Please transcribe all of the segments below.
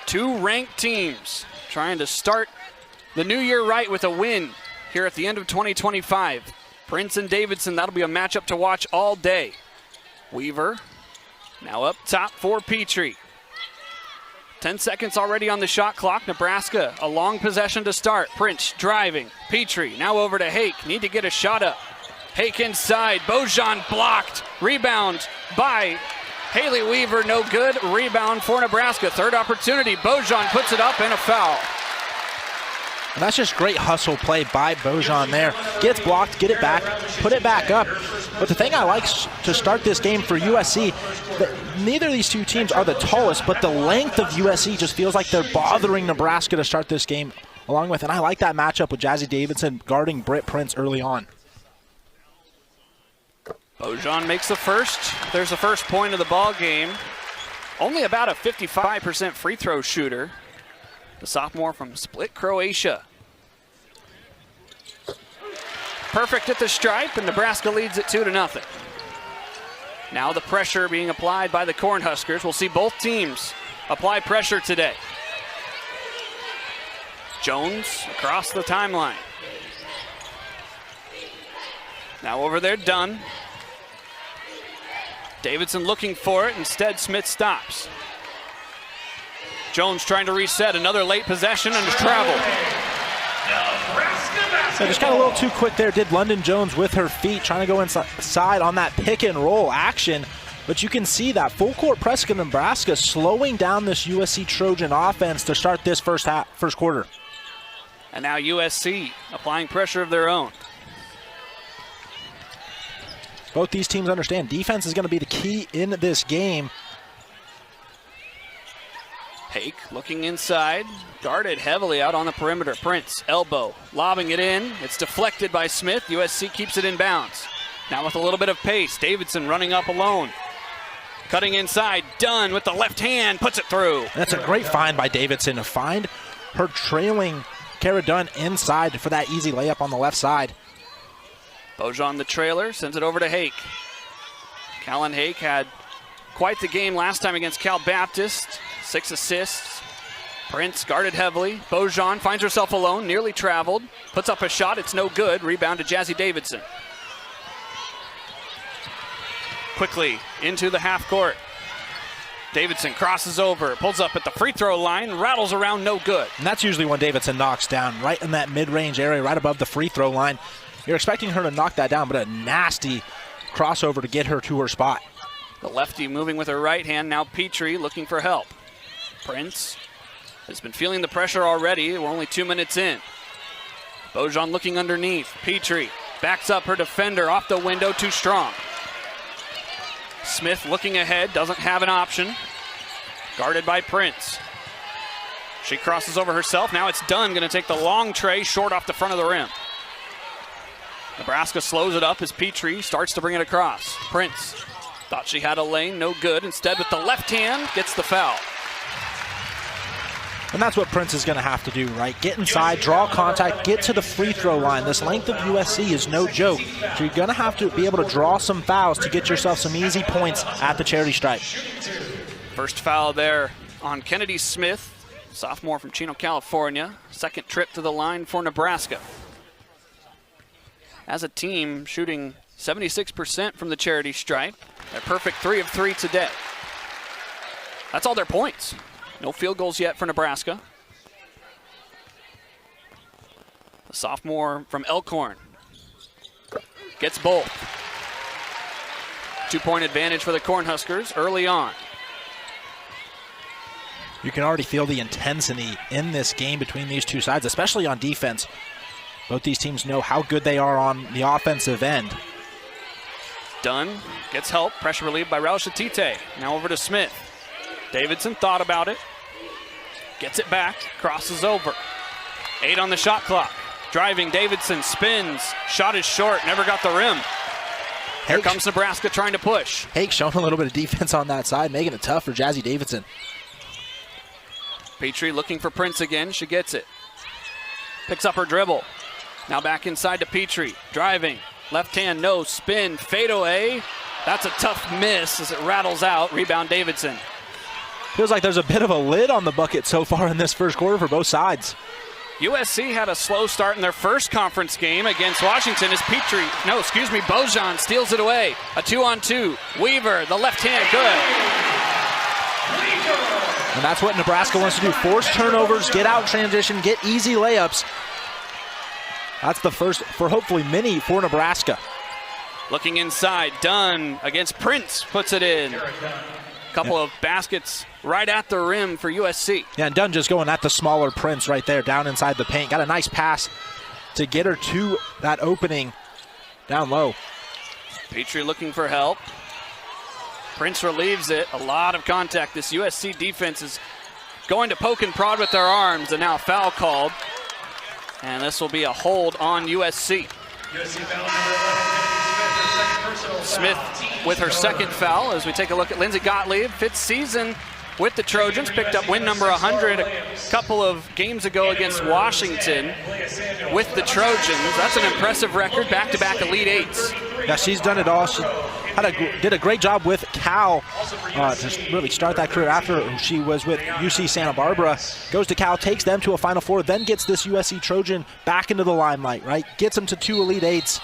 Two ranked teams trying to start the new year right with a win here at the end of 2025. Prince and Davidson, that'll be a matchup to watch all day. Weaver now up top for Petrie. 10 seconds already on the shot clock. Nebraska, a long possession to start. Prince driving. Petrie now over to Hake. Need to get a shot up. Hake inside. Bojan blocked. Rebound by Haley Weaver. No good. Rebound for Nebraska. Third opportunity. Bojan puts it up and a foul. And that's just great hustle play by Bojan there. Gets blocked, get it back, put it back up. But the thing I like to start this game for USC, that neither of these two teams are the tallest, but the length of USC just feels like they're bothering Nebraska to start this game along with. And I like that matchup with Jazzy Davidson guarding Britt Prince early on. Bojan makes the first. There's the first point of the ball game. Only about a 55% free throw shooter. The sophomore from Split, Croatia. Perfect at the stripe, and Nebraska leads it 2-0. Now the pressure being applied by the Cornhuskers. We'll see both teams apply pressure today. Jones across the timeline. Now over there, Dunn. Davidson looking for it. Instead, Smith stops. Jones trying to reset. Another late possession and travel. So just got a little too quick there, did London Jones with her feet, trying to go inside on that pick and roll action. But you can see that full court press in Nebraska slowing down this USC Trojan offense to start this first quarter. And now USC applying pressure of their own. Both these teams understand defense is going to be the key in this game. Hake looking inside, guarded heavily out on the perimeter. Prince, elbow, lobbing it in. It's deflected by Smith. USC keeps it in bounds. Now with a little bit of pace, Davidson running up alone. Cutting inside, Dunn with the left hand, puts it through. That's a great find by Davidson to find her trailing Kara Dunn inside for that easy layup on the left side. Bojan the trailer, sends it over to Hake. Callan Hake had quite the game last time against Cal Baptist. 6 assists. Prince guarded heavily. Bojan finds herself alone, nearly traveled. Puts up a shot, it's no good. Rebound to Jazzy Davidson. Quickly into the half court. Davidson crosses over, pulls up at the free throw line, rattles around, no good. And that's usually when Davidson knocks down, right in that mid-range area, right above the free throw line. You're expecting her to knock that down, but a nasty crossover to get her to her spot. The lefty moving with her right hand. Now Petrie looking for help. Prince has been feeling the pressure already. We're only 2 minutes in. Bojan looking underneath. Petrie backs up her defender off the window, too strong. Smith looking ahead, doesn't have an option. Guarded by Prince. She crosses over herself. Now it's Dunn going to take the long tray short off the front of the rim. Nebraska slows it up as Petrie starts to bring it across. Prince thought she had a lane, no good. Instead with the left hand, gets the foul. And that's what Prince is going to have to do, right? Get inside, draw contact, get to the free throw line. This length of USC is no joke. So you're going to have to be able to draw some fouls to get yourself some easy points at the charity stripe. First foul there on Kennedy Smith, sophomore from Chino, California. Second trip to the line for Nebraska. As a team, shooting 76% from the charity stripe. They're perfect 3 of 3 today. That's all their points. No field goals yet for Nebraska. The sophomore from Elkhorn gets both. 2-point advantage for the Cornhuskers early on. You can already feel the intensity in this game between these two sides, especially on defense. Both these teams know how good they are on the offensive end. Dunn gets help, pressure relieved by Raushatite. Now over to Smith. Davidson thought about it. Gets it back, crosses over. 8 on the shot clock. Driving, Davidson spins. Shot is short, never got the rim. Here comes Nebraska trying to push. Hake showing a little bit of defense on that side, making it tough for Jazzy Davidson. Petrie looking for Prince again, she gets it. Picks up her dribble. Now back inside to Petrie, driving. Left hand, no, spin, fadeaway. That's a tough miss as it rattles out. Rebound Davidson. Feels like there's a bit of a lid on the bucket so far in this first quarter for both sides. USC had a slow start in their first conference game against Washington as Bojan steals it away. A 2-on-2. Weaver, the left hand, good. And that's what Nebraska wants to do. Force turnovers, get out transition, get easy layups. That's the first for hopefully many for Nebraska. Looking inside, Dunn against Prince, puts it in. Couple of baskets right at the rim for USC. Yeah, and Dunn just going at the smaller Prince right there, down inside the paint. Got a nice pass to get her to that opening down low. Petrie looking for help. Prince relieves it. A lot of contact. This USC defense is going to poke and prod with their arms, and now a foul called. And this will be a hold on USC. Smith with her second foul as we take a look at Lindsey Gottlieb. Fifth season with the Trojans. Picked up win number 100 a couple of games ago against Washington with the Trojans. That's an impressive record. Back-to-back Elite Eights. Yeah, she's done it all. She did a great job with Cal to really start that career after she was with UC Santa Barbara. Goes to Cal, takes them to a Final Four, then gets this USC Trojan back into the limelight, right? Gets them to 2 Elite Eights.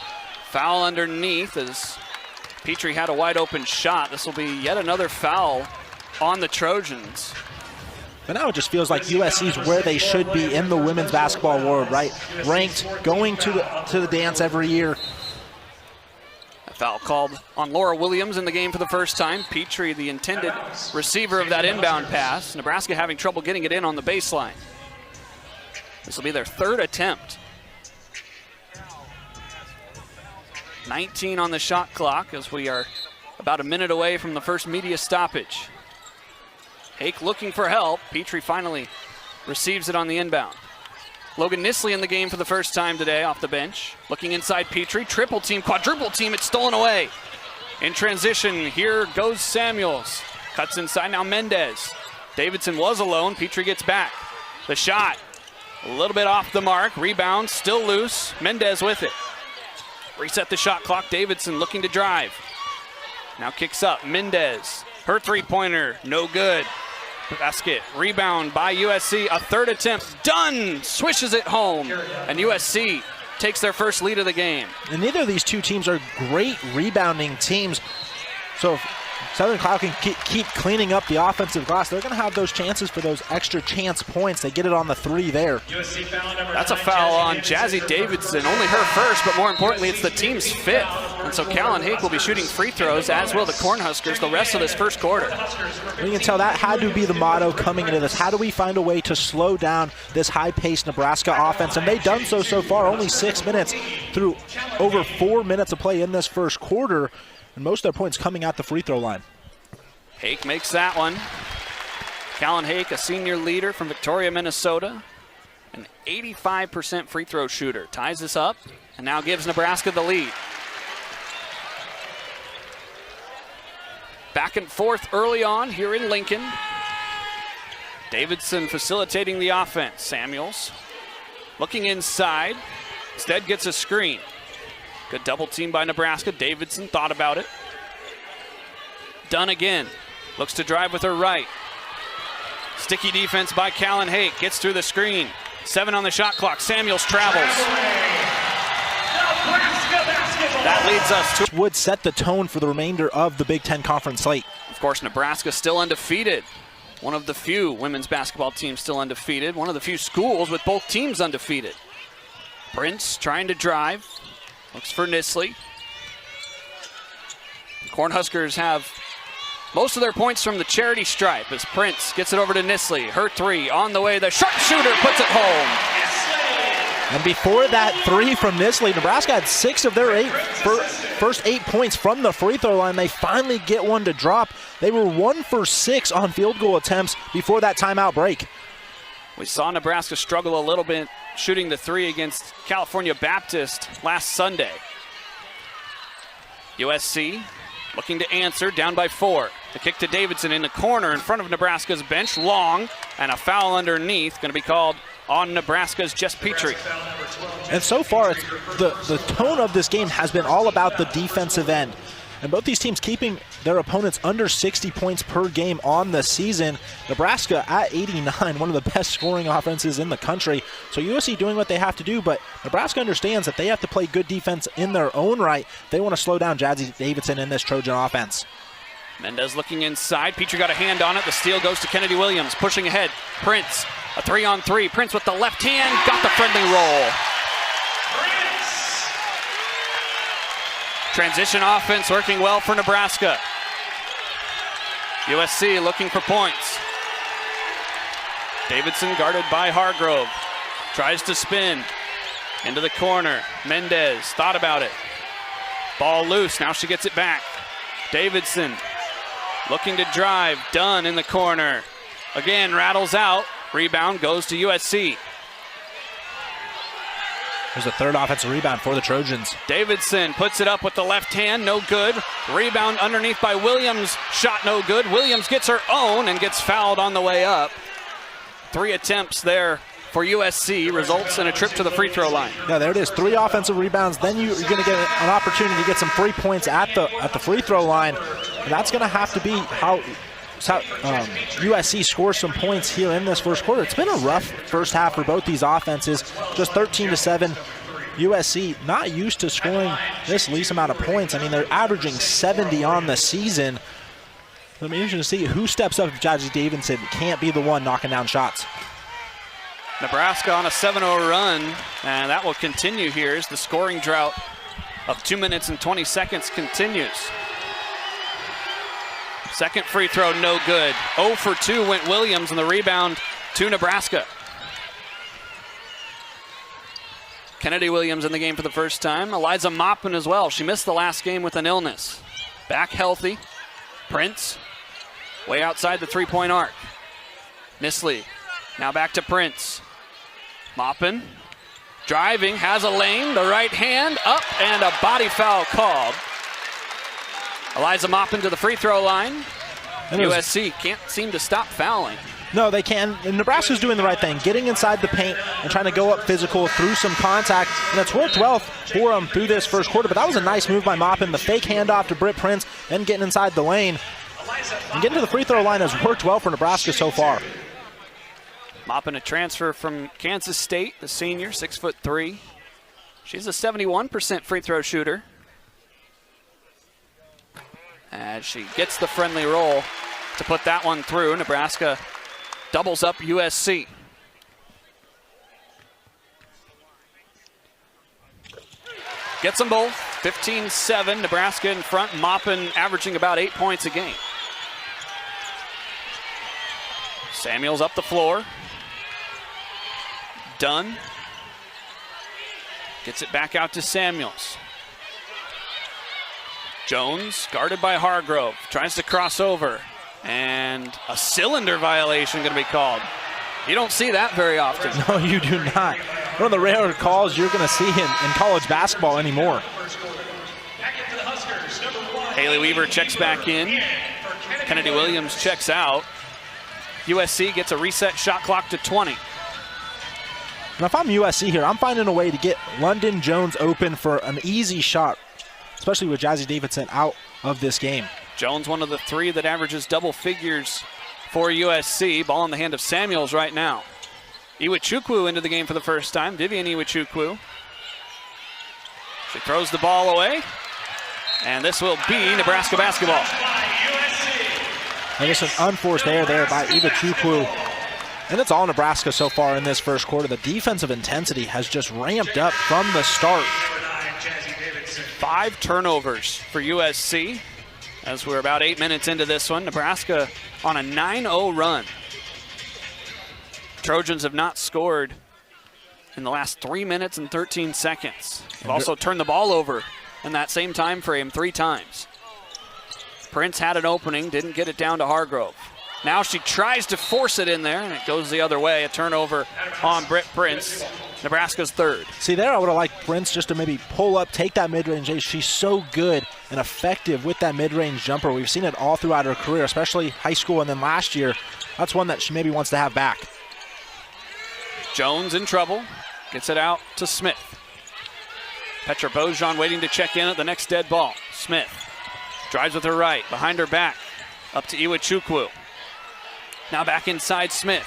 Foul underneath as Petrie had a wide open shot. This will be yet another foul on the Trojans. But now it just feels like USC's where they should be in the women's basketball world, right? Ranked, going to the dance every year. A foul called on Laura Williams in the game for the first time. Petrie, the intended receiver of that inbound pass. Nebraska having trouble getting it in on the baseline. This will be their third attempt. 19 on the shot clock as we are about a minute away from the first media stoppage. Hake looking for help. Petrie finally receives it on the inbound. Logan Nisley in the game for the first time today off the bench. Looking inside Petrie, triple team, quadruple team, it's stolen away. In transition, here goes Samuels. Cuts inside, now Mendez. Davidson was alone, Petrie gets back. The shot, a little bit off the mark, rebound, still loose. Mendez with it. Reset the shot clock, Davidson looking to drive. Now kicks up, Mendez. Her three-pointer, no good. Basket, rebound by USC, a third attempt. Dunn swishes it home, and USC takes their first lead of the game. And neither of these two teams are great rebounding teams. So if Southern Cal can keep cleaning up the offensive glass, they're going to have those chances for those extra chance points. They get it on the 3 there. That's a foul on Jazzy Davidson. Only her first, but more importantly, it's the team's 5th. And so Callan Hake will be shooting free throws, as will the Cornhuskers, the rest of this first quarter. You can tell that had to be the motto coming into this. How do we find a way to slow down this high-paced Nebraska offense? And they've done so far, only 6 minutes through over 4 minutes of play in this first quarter. And most of their points coming at the free throw line. Hake makes that one. Callan Hake, a senior leader from Victoria, Minnesota. An 85% free throw shooter. Ties this up and now gives Nebraska the lead. Back and forth early on here in Lincoln. Davidson facilitating the offense. Samuels looking inside. Instead gets a screen. Good double team by Nebraska. Davidson thought about it. Dunn again. Looks to drive with her right. Sticky defense by Callan Hake. Gets through the screen. 7 on the shot clock. Samuels travels. That leads us to... Would set the tone for the remainder of the Big Ten Conference slate. Of course, Nebraska still undefeated. One of the few women's basketball teams still undefeated. One of the few schools with both teams undefeated. Prince trying to drive. Looks for Nisley. Cornhuskers have most of their points from the charity stripe as Prince gets it over to Nisley. Her 3 on the way. The sharpshooter puts it home. And before that 3 from Nisley, Nebraska had 6 of their first 8 points from the free throw line. They finally get one to drop. They were 1 for 6 on field goal attempts before that timeout break. We saw Nebraska struggle a little bit shooting the 3 against California Baptist last Sunday. USC looking to answer, down by 4. The kick to Davidson in the corner in front of Nebraska's bench, long, and a foul underneath going to be called on Nebraska's Jess Petrie. And so far, the tone of this game has been all about the defensive end. and both these teams keeping their opponents under 60 points per game on the season. Nebraska at 89, one of the best scoring offenses in the country. So USC doing what they have to do, but Nebraska understands that they have to play good defense in their own right. They want to slow down Jazzy Davidson in this Trojan offense. Mendez looking inside. Petrie got a hand on it. The steal goes to Kennedy Williams. Pushing ahead. Prince, a 3-on-3. Prince with the left hand. Got the friendly roll. Transition offense working well for Nebraska. USC looking for points. Davidson guarded by Hargrove. Tries to spin. Into the corner. Mendez thought about it. Ball loose. Now she gets it back. Davidson looking to drive. Dunn in the corner. Again, rattles out. Rebound goes to USC. There's a third offensive rebound for the Trojans. Davidson puts it up with the left hand. No good. Rebound underneath by Williams. Shot no good. Williams gets her own and gets fouled on the way up. 3 attempts there for USC results in a trip to the free throw line. Yeah, there it is. 3 offensive rebounds. Then you're going to get an opportunity to get some free points at the free throw line. And that's going to have to be how USC scores some points here in this first quarter. It's been a rough first half for both these offenses. Just 13-7. USC not used to scoring this least amount of points. I mean, they're averaging 70 on the season. It'll be interesting to see who steps up if Jazzy Davidson can't be the one knocking down shots. Nebraska on a 7-0 run, and that will continue here as the scoring drought of 2 minutes and 20 seconds continues. Second free throw, no good. 0 for 2 went Williams, and the rebound to Nebraska. Kennedy Williams in the game for the first time. Eliza Maupin as well. She missed the last game with an illness. Back healthy. Prince, way outside the three-point arc. Nisley, now back to Prince. Maupin, driving, has a lane, the right hand, up, and a body foul called. Eliza Maupin to the free throw line. USC can't seem to stop fouling. No, they can. And Nebraska's doing the right thing, getting inside the paint and trying to go up physical through some contact. And it's worked well for them through this first quarter. But that was a nice move by Maupin. The fake handoff to Britt Prince, then getting inside the lane. And getting to the free throw line has worked well for Nebraska so far. Maupin, a transfer from Kansas State, the senior, 6'3". She's a 71% free throw shooter. As she gets the friendly roll to put that one through. Nebraska doubles up USC. Gets them both. 15-7. Nebraska in front. Maupin averaging about 8 points a game. Samuels up the floor. Dunn. Gets it back out to Samuels. Jones, guarded by Hargrove, tries to cross over, and a cylinder violation going to be called. You don't see that very often. No, you do not. One of the rare calls you're going to see in college basketball anymore. Haley Weaver checks back in. Kennedy Williams checks out. USC gets a reset shot clock to 20. And if I'm USC here, I'm finding a way to get London Jones open for an easy shot, especially with Jazzy Davidson out of this game. Jones, one of the 3 that averages double figures for USC. Ball in the hand of Samuels right now. Iwechukwu into the game for the first time. Vivian Iwechukwu. She throws the ball away. And this will be Nebraska basketball. I guess an unforced error there by Iwechukwu. And it's all Nebraska so far in this first quarter. The defensive intensity has just ramped up from the start. 5 turnovers for USC as we're about 8 minutes into this one. Nebraska on a 9-0 run. Trojans have not scored in the last 3 minutes and 13 seconds. They've also turned the ball over in that same time frame 3 times. Prince had an opening, didn't get it down to Hargrove. Now she tries to force it in there, and it goes the other way. A turnover on Britt Prince. Nebraska's 3rd. See, there I would have liked Prince just to maybe pull up, take that mid-range ace. She's so good and effective with that mid-range jumper. We've seen it all throughout her career, especially high school and then last year. That's one that she maybe wants to have back. Jones in trouble. Gets it out to Smith. Petra Bojan waiting to check in at the next dead ball. Smith Drives with her right, behind her back. Up to Iwachukwu. Now back inside Smith.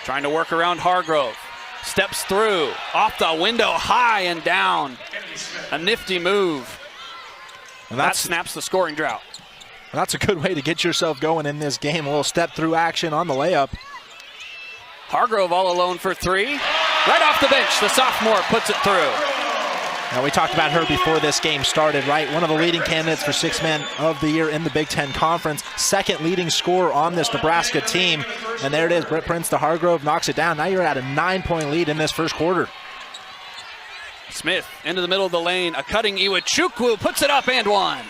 Trying to work around Hargrove. Steps through, off the window, high and down. A nifty move. And that snaps the scoring drought. That's a good way to get yourself going in this game. A little step through action on the layup. Hargrove all alone for three. Right off the bench, the sophomore puts it through. Now, we talked about her before this game started, right? One of the leading candidates for Sixth Man of the Year in the Big Ten Conference. Second leading scorer on this Nebraska team. And there it is, Britt Prince to Hargrove, knocks it down. Now you're at a 9-point lead in this first quarter. Smith into the middle of the lane. A cutting Iwachukwu puts it up and one.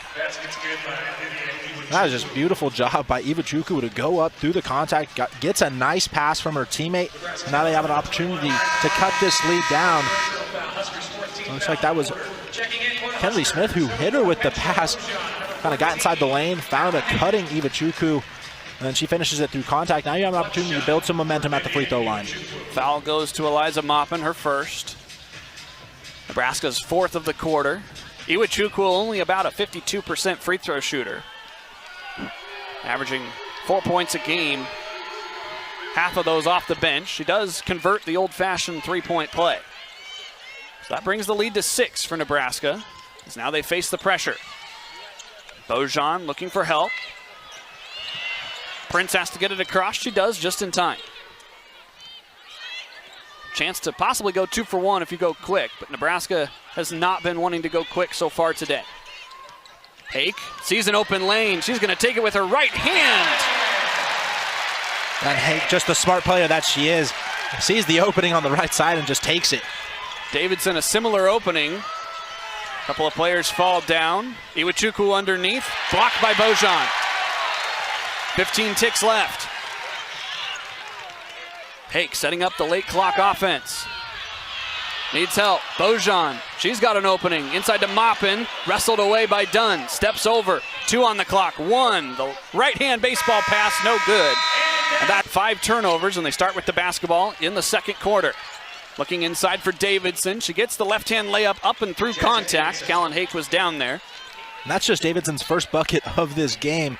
That was just a beautiful job by Iwachukwu to go up through the contact, gets a nice pass from her teammate. And now they have an opportunity to cut this lead down. Looks like that was Kennedy Smith who hit her with the pass. Kind of got inside the lane, found a cutting Iwachukwu, and then she finishes it through contact. Now you have an opportunity to build some momentum at the free throw line. Foul goes to Eliza Maupin, her first. Nebraska's fourth of the quarter. Iwachukwu only about a 52% free throw shooter. Averaging 4 points a game. Half of those off the bench. She does convert the old-fashioned three-point play. So that brings the lead to 6 for Nebraska, as now they face the pressure. Bojan looking for help. Prince has to get it across. She does just in time. Chance to possibly go 2 for 1 if you go quick, but Nebraska has not been wanting to go quick so far today. Hake sees an open lane. She's going to take it with her right hand. And Hake, just the smart player that she is, sees the opening on the right side and just takes it. Davidson, a similar opening. A couple of players fall down. Iwachukwu underneath, blocked by Bojan. 15 ticks left. Hake setting up the late clock offense. Needs help. Bojan, she's got an opening. Inside to Maupin, wrestled away by Dunn. Steps over, 2 on the clock. 1, the right-hand baseball pass, no good. And that 5 turnovers, and they start with the basketball in the second quarter. Looking inside for Davidson. She gets the left-hand layup up and through contact. Callan Hake was down there. And that's just Davidson's first bucket of this game.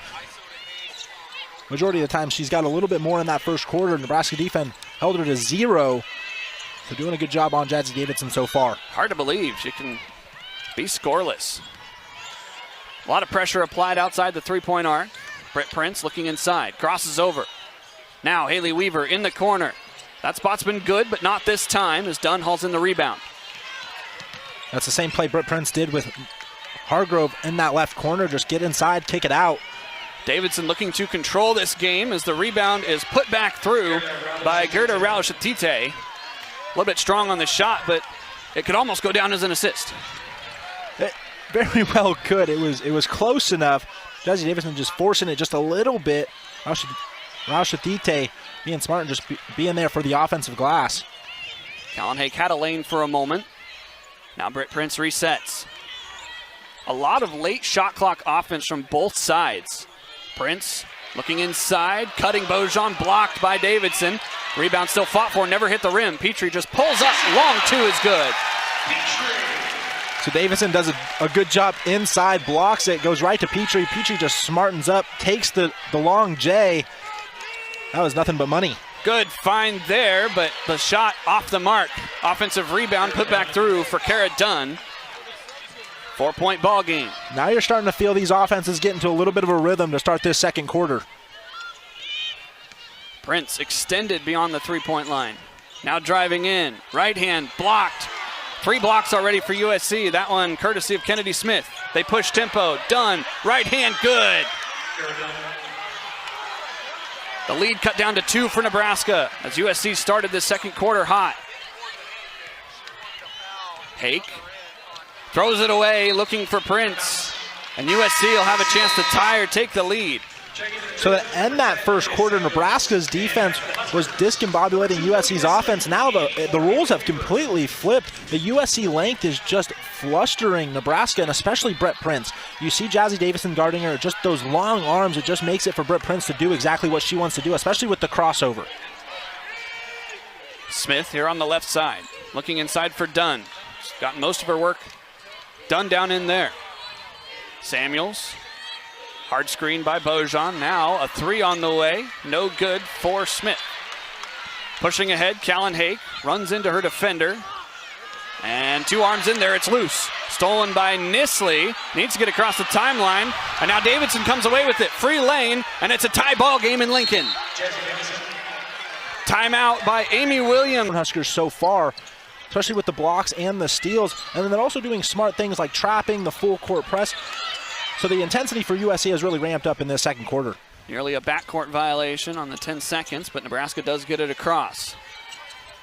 Majority of the time, she's got a little bit more in that first quarter. Nebraska defense held her to 0. So doing a good job on Jazzy Davidson so far. Hard to believe she can be scoreless. A lot of pressure applied outside the three-point arc. Britt Prince looking inside, crosses over. Now Haley Weaver in the corner. That spot's been good, but not this time as Dunn hauls in the rebound. That's the same play Britt Prince did with Hargrove in that left corner. Just get inside, kick it out. Davidson looking to control this game as the rebound is put back through by Gerda Rauschatite. A little bit strong on the shot, but it could almost go down as an assist. It very well could. It was close enough. Jazzy Davidson just forcing it just a little bit. Rauschatite being smart and just being there for the offensive glass. Callan Hake had a lane for a moment. Now Britt Prince resets. A lot of late shot clock offense from both sides. Prince looking inside, cutting Bojan, blocked by Davidson. Rebound still fought for, never hit the rim. Petrie just pulls up, long 2 is good. So Davidson does a good job inside, blocks it, goes right to Petrie. Petrie just smartens up, takes the long J. That was nothing but money. Good find there, but the shot off the mark. Offensive rebound put back through for Cara Dunn. 4-point ball game. Now you're starting to feel these offenses get into a little bit of a rhythm to start this second quarter. Prince extended beyond the three-point line. Now driving in, right hand blocked. 3 blocks already for USC. That one courtesy of Kennedy Smith. They push tempo, Dunn, right hand, good. The lead cut down to 2 for Nebraska as USC started this second quarter hot. Hake throws it away, looking for Prince. And USC will have a chance to tie or take the lead. So to end that first quarter, Nebraska's defense was discombobulating USC's offense. Now the rules have completely flipped. The USC length is just flustering Nebraska, and especially Britt Prince. You see Jazzy Davidson guarding her, just those long arms. It just makes it for Britt Prince to do exactly what she wants to do, especially with the crossover. Smith here on the left side, looking inside for Dunn. She's gotten most of her work done down in there. Samuels. Hard screen by Bojan. Now a three on the way. No good for Smith. Pushing ahead, Callan Hake runs into her defender. And two arms in there, it's loose. Stolen by Nisley. Needs to get across the timeline. And now Davidson comes away with it. Free lane, and it's a tie ball game in Lincoln. Timeout by Amy Williams. Huskers so far, especially with the blocks and the steals. And then they're also doing smart things like trapping, the full court press. So the intensity for USC has really ramped up in this second quarter. Nearly a backcourt violation on the 10 seconds, but Nebraska does get it across.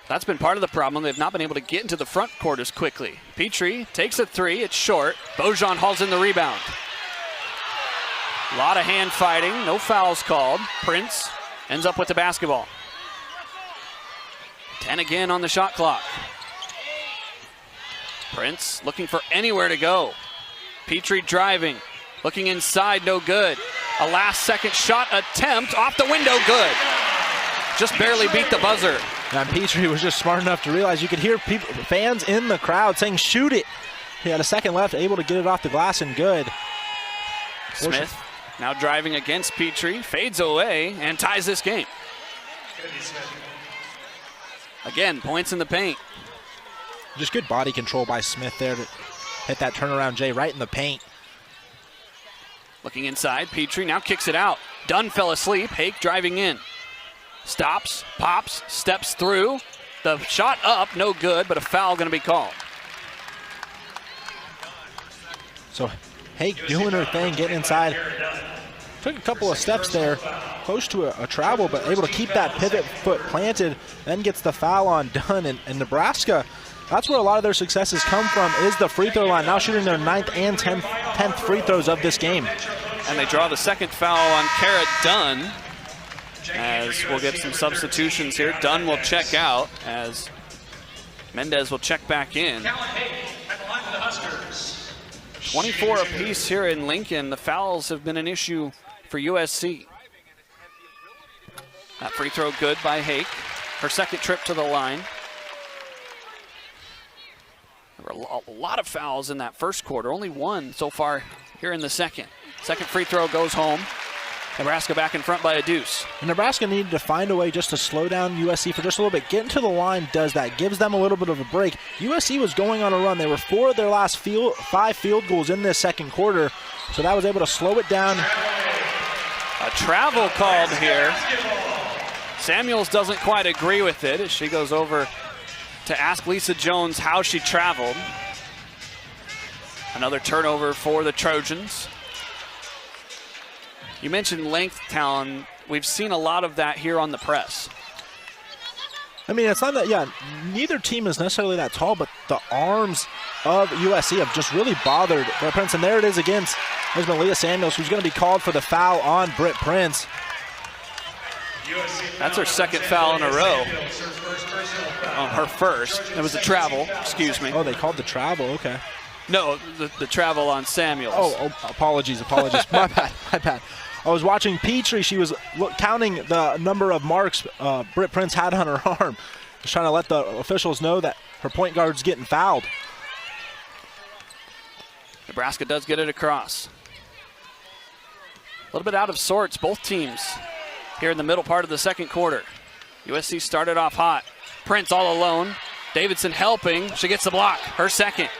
That's been part of the problem. They've not been able to get into the front court as quickly. Petrie takes a three. It's short. Bojan hauls in the rebound. A lot of hand fighting. No fouls called. Prince ends up with the basketball. 10 again on the shot clock. Prince looking for anywhere to go. Petrie driving. Looking inside, no good. A last-second shot attempt off the window, good. Just barely beat the buzzer. And Petrie was just smart enough to realize you could hear people, fans in the crowd saying, shoot it. He had a second left, able to get it off the glass and good. Smith now driving against Petrie, fades away and ties this game. Again, points in the paint. Just good body control by Smith there to hit that turnaround J right in the paint. Looking inside, Petrie now kicks it out. Dunn fell asleep, Hake driving in. Stops, pops, steps through. The shot up, no good, but a foul going to be called. So Hake doing her thing, getting inside. Took a couple of steps there, close to a travel, but able to keep that pivot foot planted, then gets the foul on Dunn. And Nebraska, that's where a lot of their successes come from, is the free throw line. Now shooting their 9th and 10th free throws of this game. And they draw the second foul on Cara Dunn, as we'll get some substitutions here. Dunn will check out as Mendez will check back in. 24 apiece here in Lincoln. The fouls have been an issue for USC. That free throw good by Hake. Her second trip to the line. There were a lot of fouls in that first quarter. Only one so far here in the second. Second free throw goes home. Nebraska back in front by a deuce. Nebraska needed to find a way just to slow down USC for just a little bit. Getting to the line does that, gives them a little bit of a break. USC was going on a run. They were 4 of their last 5 field goals in this second quarter, so that was able to slow it down. A travel called here. Samuels doesn't quite agree with it as she goes over to ask Lisa Jones how she traveled. Another turnover for the Trojans. You mentioned length, Talon. We've seen a lot of that here on the press. I mean, it's not that, yeah, neither team is necessarily that tall, but the arms of USC have just really bothered Britt Prince. And there it is again. There's Malia Samuels, who's going to be called for the foul on Britt Prince. That's her second foul in a row. Her first. It was a travel, excuse me. Oh, they called the travel, okay. No, the travel on Samuels. Oh, apologies. My bad. I was watching Petrie. She was counting the number of marks Britt Prince had on her arm. Just trying to let the officials know that her point guard's getting fouled. Nebraska does get it across. A little bit out of sorts, both teams here in the middle part of the second quarter. USC started off hot. Prince all alone. Davidson helping. She gets the block. Her second.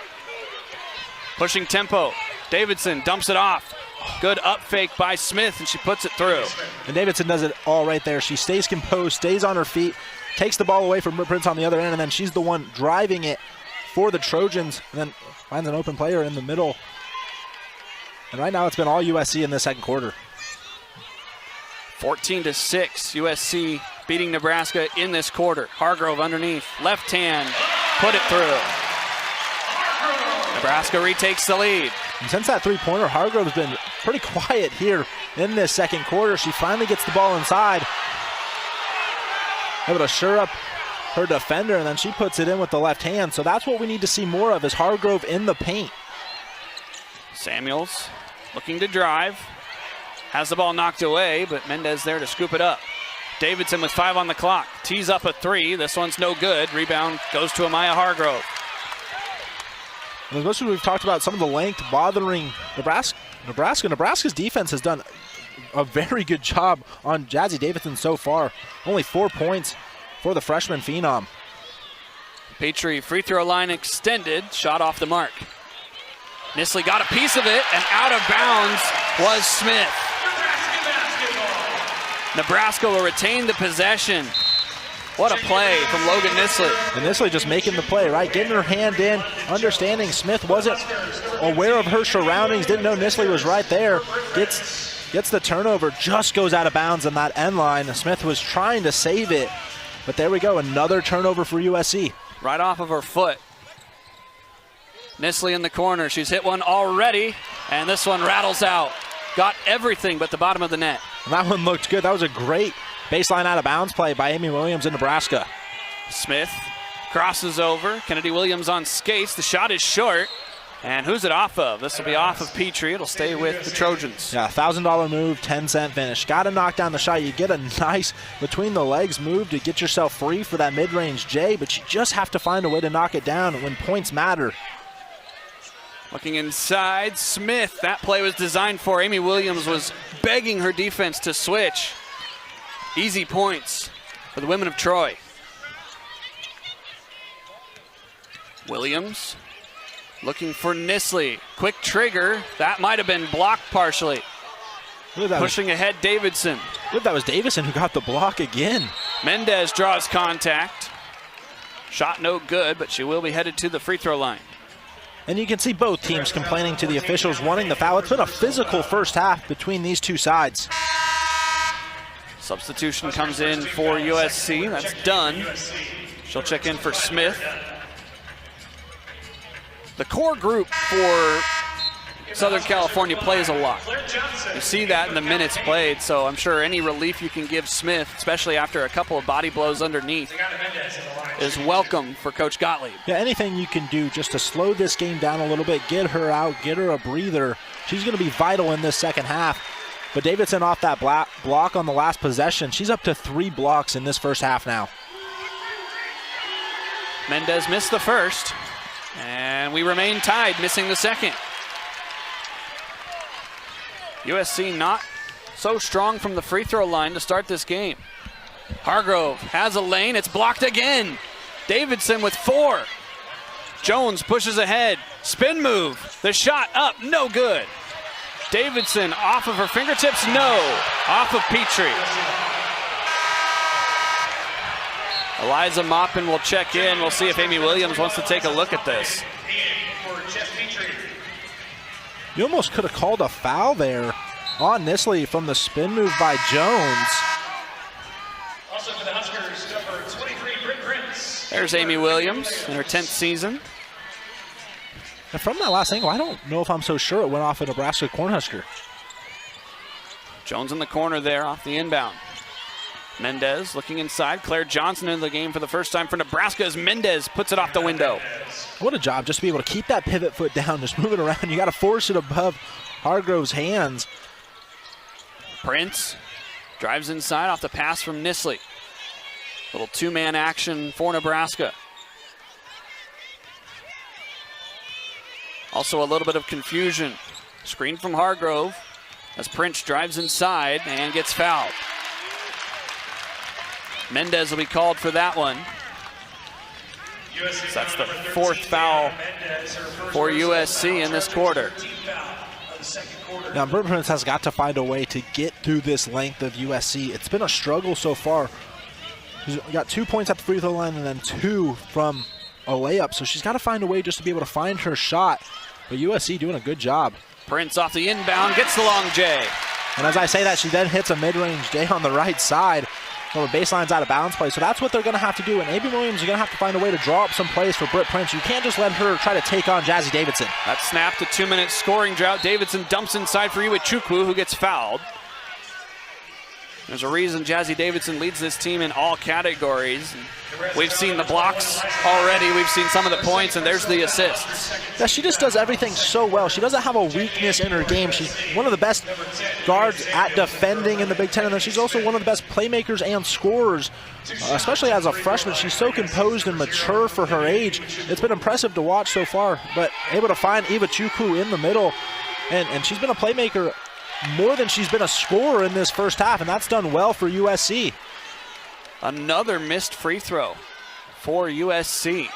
Pushing tempo. Davidson dumps it off. Good up fake by Smith, and she puts it through. And Davidson does it all right there. She stays composed, stays on her feet, takes the ball away from Prince on the other end, and then she's the one driving it for the Trojans, and then finds an open player in the middle. And right now it's been all USC in this second quarter. 14-6, USC beating Nebraska in this quarter. Hargrove underneath, left hand, put it through. Nebraska retakes the lead. And since that three-pointer, Hargrove's been pretty quiet here in this second quarter. She finally gets the ball inside. Able to shore up her defender, and then she puts it in with the left hand. So that's what we need to see more of, is Hargrove in the paint. Samuels looking to drive. Has the ball knocked away, but Mendez there to scoop it up. Davidson with 5 on the clock. Tees up a 3. This one's no good. Rebound goes to Amaya Hargrove. And especially we've talked about some of the length bothering Nebraska. Nebraska's defense has done a very good job on Jazzy Davidson so far. Only 4 points for the freshman phenom. Petrie, free throw line extended, shot off the mark. Nisley got a piece of it, and out of bounds was Smith. Nebraska will retain the possession. What a play from Logan Nisley. And Nisley just making the play, right? Getting her hand in, understanding Smith wasn't aware of her surroundings, didn't know Nisley was right there. Gets the turnover, just goes out of bounds on that end line. Smith was trying to save it, but there we go, another turnover for USC. Right off of her foot. Nisley in the corner, she's hit one already, and this one rattles out. Got everything but the bottom of the net. And that one looked good. That was a great baseline out of bounds play by Amy Williams in Nebraska. Smith crosses over. Kennedy Williams on skates. The shot is short. And who's it off of? This will be off of Petrie. It'll stay with the Trojans. Yeah, $1,000 move, 10-cent finish. Got to knock down the shot. You get a nice between the legs move to get yourself free for that mid-range J, but you just have to find a way to knock it down when points matter. Looking inside, Smith. That play was designed for. Amy Williams was begging her defense to switch. Easy points for the women of Troy. Williams looking for Nisley. Quick trigger. That might have been blocked partially. Pushing ahead Davidson. I believe that was Davidson who got the block again. Mendez draws contact. Shot no good, but she will be headed to the free throw line. And you can see both teams complaining to the officials wanting the foul. It's been a physical first half between these two sides. Substitution comes in for USC. That's done. She'll check in for Smith. The core group for Southern California plays a lot. You see that in the minutes played, so I'm sure any relief you can give Smith, especially after a couple of body blows underneath, is welcome for Coach Gottlieb. Yeah, anything you can do just to slow this game down a little bit, get her out, get her a breather. She's going to be vital in this second half. But Davidson off that block on the last possession. She's up to 3 blocks in this first half now. Mendez missed the first, and we remain tied, missing the second. USC not so strong from the free throw line to start this game. Hargrove has a lane, it's blocked again. Davidson with 4. Jones pushes ahead, spin move, the shot up, no good. Davidson off of her fingertips, no, off of Petrie. Eliza Maupin will check in. We'll see if Amy Williams wants to take a look at this. You almost could have called a foul there on Nisley from the spin move by Jones. Also for the Huskers, number 23, Britt Prince. There's Amy Williams in her 10th season. And from that last angle, I don't know if I'm so sure it went off a Nebraska Cornhusker. Jones in the corner there off the inbound. Mendez looking inside. Claire Johnson in the game for the first time for Nebraska as Mendez puts it off the window. What a job just to be able to keep that pivot foot down, just move it around. You got to force it above Hargrove's hands. Prince drives inside off the pass from Nisley. Little two-man action for Nebraska. Also a little bit of confusion. Screen from Hargrove as Prince drives inside and gets fouled. Mendez will be called for that one. So that's the 4th foul for USC in this quarter. Now, Britt Prince has got to find a way to get through this length of USC. It's been a struggle so far. She's got 2 points at the free throw line and then 2 from a layup, so she's got to find a way just to be able to find her shot. But USC doing a good job. Prince off the inbound, gets the long J. And as I say that, she then hits a mid-range J on the right side. So the baseline's out of bounds play. So that's what they're going to have to do. And Amy Williams is going to have to find a way to draw up some plays for Britt Prince. You can't just let her try to take on Jazzy Davidson. That snapped a 2-minute scoring drought. Davidson dumps inside for Iwechukwu, who gets fouled. There's a reason Jazzy Davidson leads this team in all categories. We've seen the blocks already. We've seen some of the points, and there's the assists. Yeah, she just does everything so well. She doesn't have a weakness in her game. She's one of the best guards at defending in the Big Ten, and then she's also one of the best playmakers and scorers, especially as a freshman. She's so composed and mature for her age. It's been impressive to watch so far, but able to find Iwechukwu in the middle. And she's been a playmaker more than she's been a scorer in this first half, and that's done well for USC. Another missed free throw for USC.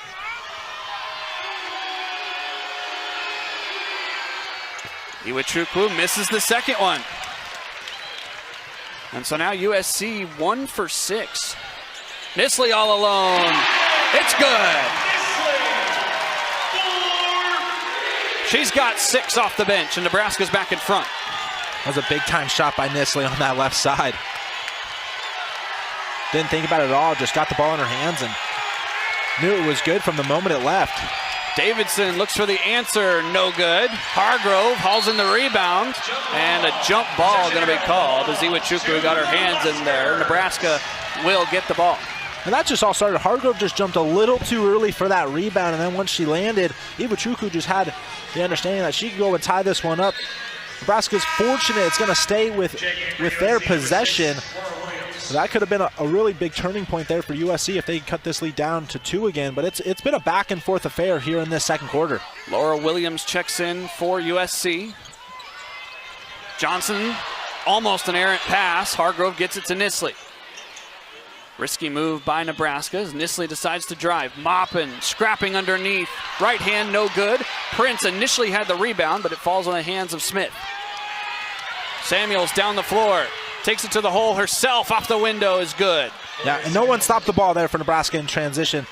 Iwachukwu misses the second one. And so now USC 1 for 6. Nisley all alone. It's good. She's got 6 off the bench, and Nebraska's back in front. That was a big-time shot by Nisley on that left side. Didn't think about it at all, just got the ball in her hands and knew it was good from the moment it left. Davidson looks for the answer, no good. Hargrove hauls in the rebound, and a jump ball going to be called as Iwachukwu got her hands in there. Nebraska will get the ball. And that just all started. Hargrove just jumped a little too early for that rebound, and then once she landed, Iwachukwu just had the understanding that she could go and tie this one up. Nebraska's fortunate it's going to stay with their possession. So that could have been a really big turning point there for USC if they cut this lead down to 2 again. But it's been a back and forth affair here in this second quarter. Laura Williams checks in for USC. Johnson, almost an errant pass. Hargrove gets it to Nisley. Risky move by Nebraska as Nisley decides to drive. Maupin scrapping underneath. Right hand, no good. Prince initially had the rebound, but it falls on the hands of Smith. Samuels down the floor. Takes it to the hole herself, off the window is good. Yeah, and no one stopped the ball there for Nebraska in transition.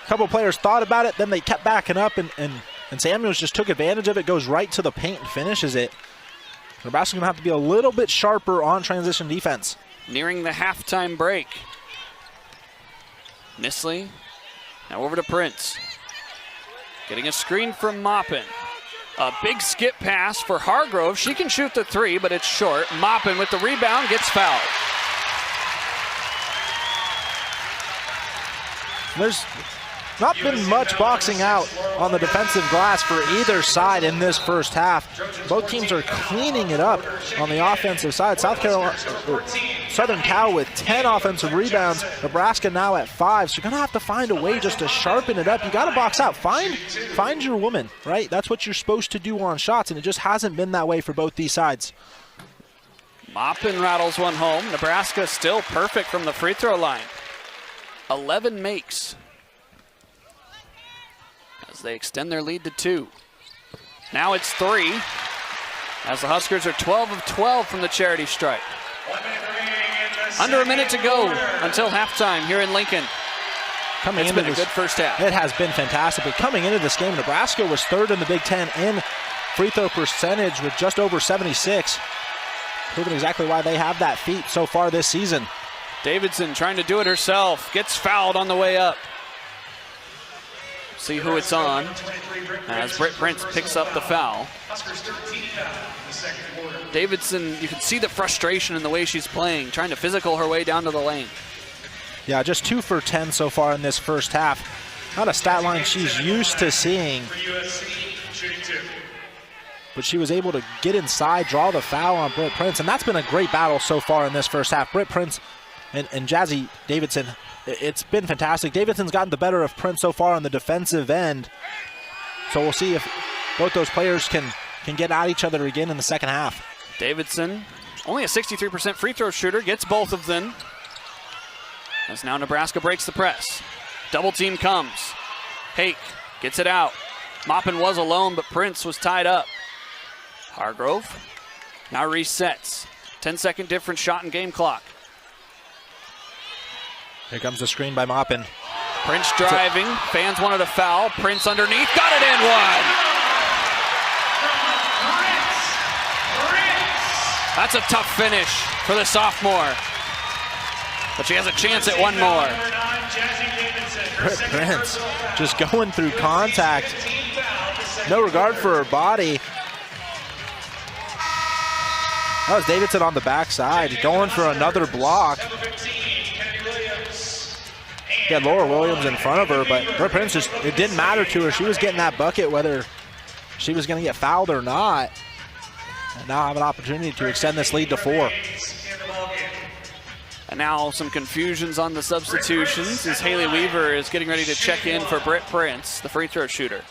A couple of players thought about it, then they kept backing up, and Samuels just took advantage of it, goes right to the paint and finishes it. Nebraska's going to have to be a little bit sharper on transition defense. Nearing the halftime break. Nisley, now over to Prince. Getting a screen from Maupin. A big skip pass for Hargrove. She can shoot the 3, but it's short. Maupin with the rebound, gets fouled. There's not been much boxing out on the defensive glass for either side in this first half. Both teams are cleaning it up on the offensive side. Southern Cal with 10 offensive rebounds. Nebraska now at 5. So you're going to have to find a way just to sharpen it up. You got to box out. Find your woman, right? That's what you're supposed to do on shots, and it just hasn't been that way for both these sides. Maupin rattles one home. Nebraska still perfect from the free throw line. 11 makes as they extend their lead to 2. Now it's 3 as the Huskers are 12 of 12 from the charity stripe. Under a minute to go until halftime here in Lincoln. It's been a good first half. It has been fantastic, but coming into this game, Nebraska was 3rd in the Big Ten in free throw percentage with just over 76. Proving exactly why they have that feat so far this season. Davidson trying to do it herself. Gets fouled on the way up. See who it's on as Britt Prince picks up the foul. Davidson, you can see the frustration in the way she's playing, trying to physical her way down to the lane. Yeah, just 2 for 10 so far in this first half. Not a stat line she's used to seeing. But she was able to get inside, draw the foul on Britt Prince, and that's been a great battle so far in this first half. Britt Prince and Jazzy Davidson, it's been fantastic. Davidson's gotten the better of Prince so far on the defensive end. So we'll see if both those players can get at each other again in the second half. Davidson, only a 63% free throw shooter, gets both of them. As now Nebraska breaks the press. Double team comes. Hake gets it out. Maupin was alone, but Prince was tied up. Hargrove now resets. 10-second difference shot in game clock. Here comes the screen by Maupin. Prince driving. Fans wanted a foul. Prince underneath. Got it in one. That's a tough finish for the sophomore. But she has a chance at one more. Britt Prince just going through contact. No regard for her body. That was Davidson on the backside, going for another block. He had Laura Williams in front of her, but Britt Prince just, it didn't matter to her. She was getting that bucket whether she was going to get fouled or not. And now have an opportunity to extend this lead to 4. And now some confusions on the substitutions as Haley Weaver is getting ready to check in for Britt Prince, the free throw shooter.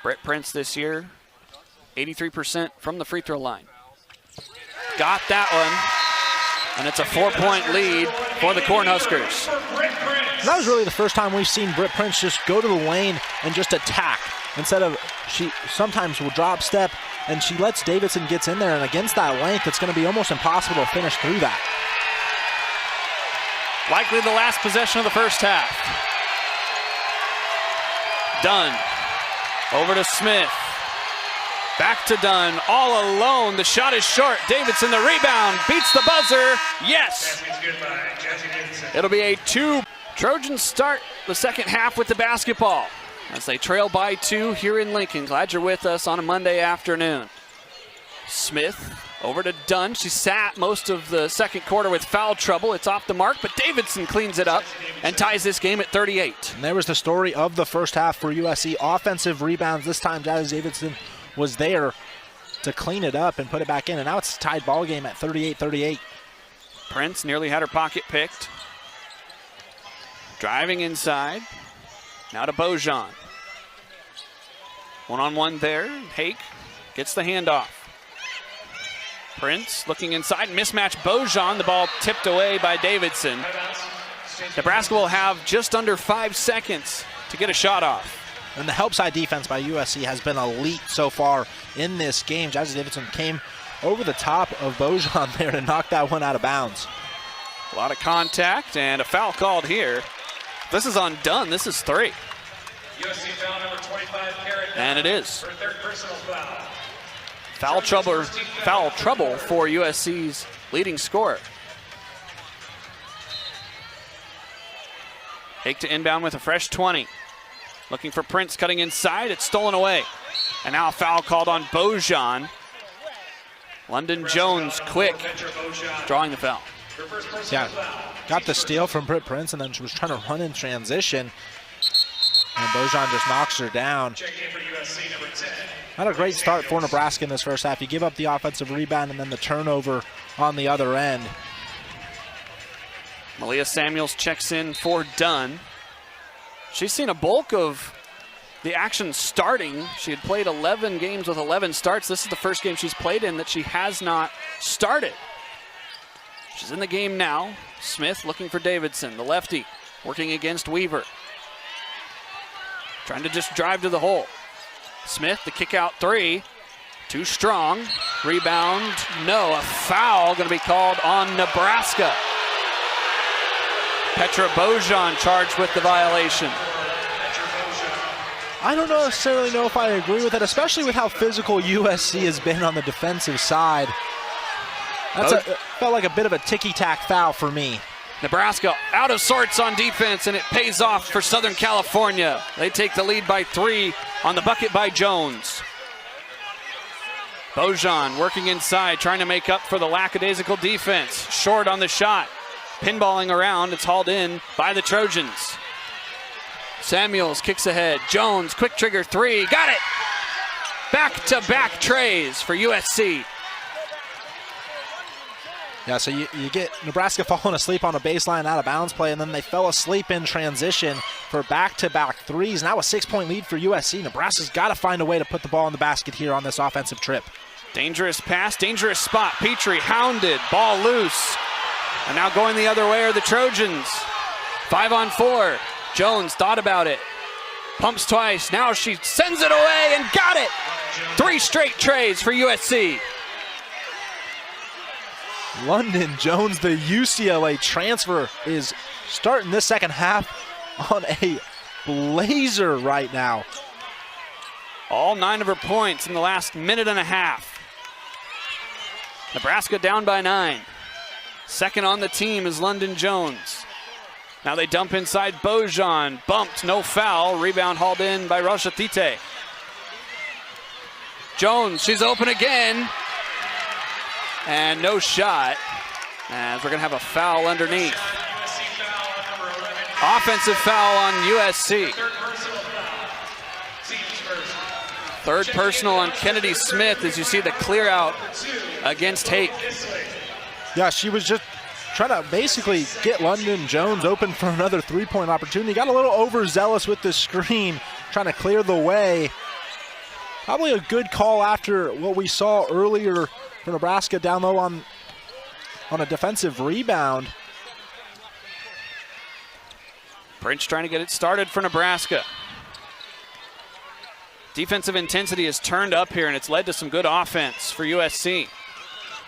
Britt Prince this year, 83% from the free throw line. Got that one, and it's a 4-point lead for the Cornhuskers. That was really the first time we've seen Britt Prince just go to the lane and just attack. Instead of, she sometimes will drop step, and she lets Davidson gets in there, and against that length, it's going to be almost impossible to finish through that. Likely the last possession of the first half. Dunn, over to Smith. Back to Dunn, all alone. The shot is short. Davidson, the rebound, beats the buzzer. Yes! It'll be a 2. Trojans start the second half with the basketball as they trail by 2 here in Lincoln. Glad you're with us on a Monday afternoon. Smith over to Dunn. She sat most of the second quarter with foul trouble. It's off the mark, but Davidson cleans it up and ties this game at 38. And there was the story of the first half for USC. Offensive rebounds. This time, Jazz Davidson was there to clean it up and put it back in. And now it's a tied ball game at 38-38. Prince nearly had her pocket picked. Driving inside. Now to Bojan. One-on-one there. Hake gets the handoff. Prince looking inside. Mismatch Bojan. The ball tipped away by Davidson. Nebraska will have just under 5 seconds to get a shot off. And the help side defense by USC has been elite so far in this game. Jazzy Davidson came over the top of Bojan there to knock that one out of bounds. A lot of contact and a foul called here. This is on Dunn. This is 3. USC foul number 25, Garrett. And it is. For third personal foul. Foul trouble for USC's leading scorer. Hake to inbound with a fresh 20. Looking for Prince, cutting inside. It's stolen away. And now a foul called on Bojan. London Jones quick, drawing the foul. Yeah, got the steal from Britt Prince, and then she was trying to run in transition. And Bojan just knocks her down. Not a great start for Nebraska in this first half. You give up the offensive rebound and then the turnover on the other end. Malia Samuels checks in for Dunn. She's seen a bulk of the action starting. She had played 11 games with 11 starts. This is the first game she's played in that she has not started. She's in the game now. Smith looking for Davidson, the lefty, working against Weaver. Trying to just drive to the hole. Smith, the kick out 3. Too strong. Rebound, no. A foul going to be called on Nebraska. Petra Bojan charged with the violation. I don't necessarily know if I agree with it, especially with how physical USC has been on the defensive side. Felt like a bit of a ticky-tack foul for me. Nebraska out of sorts on defense, and it pays off for Southern California. They take the lead by 3 on the bucket by Jones. Bojan working inside, trying to make up for the lackadaisical defense. Short on the shot. Pinballing around, it's hauled in by the Trojans. Samuels kicks ahead. Jones, quick trigger 3, got it! Back-to-back trays for USC. Yeah, so you get Nebraska falling asleep on a baseline out of bounds play, and then they fell asleep in transition for back-to-back threes. Now a 6-point lead for USC. Nebraska's got to find a way to put the ball in the basket here on this offensive trip. Dangerous pass, dangerous spot. Petrie hounded, ball loose. And now going the other way are the Trojans. 5-on-4. Jones thought about it. Pumps twice. Now she sends it away and got it. 3 straight trays for USC. London Jones, the UCLA transfer, is starting this second half on a blazer right now. All 9 of her points in the last minute and a half. Nebraska down by 9. Second on the team is London Jones. Now they dump inside Bojan. Bumped, no foul. Rebound hauled in by Roshatite. Jones, she's open again. And no shot, as we're going to have a foul underneath. Offensive foul on USC. Third personal on Kennedy Smith as you see the clear out against Hake. Yeah, she was just trying to basically get London Jones open for another 3-point opportunity. Got a little overzealous with the screen, trying to clear the way Probably a good call after what we saw earlier for Nebraska down low on a defensive rebound. Prince trying to get it started for Nebraska. Defensive intensity has turned up here, and it's led to some good offense for USC.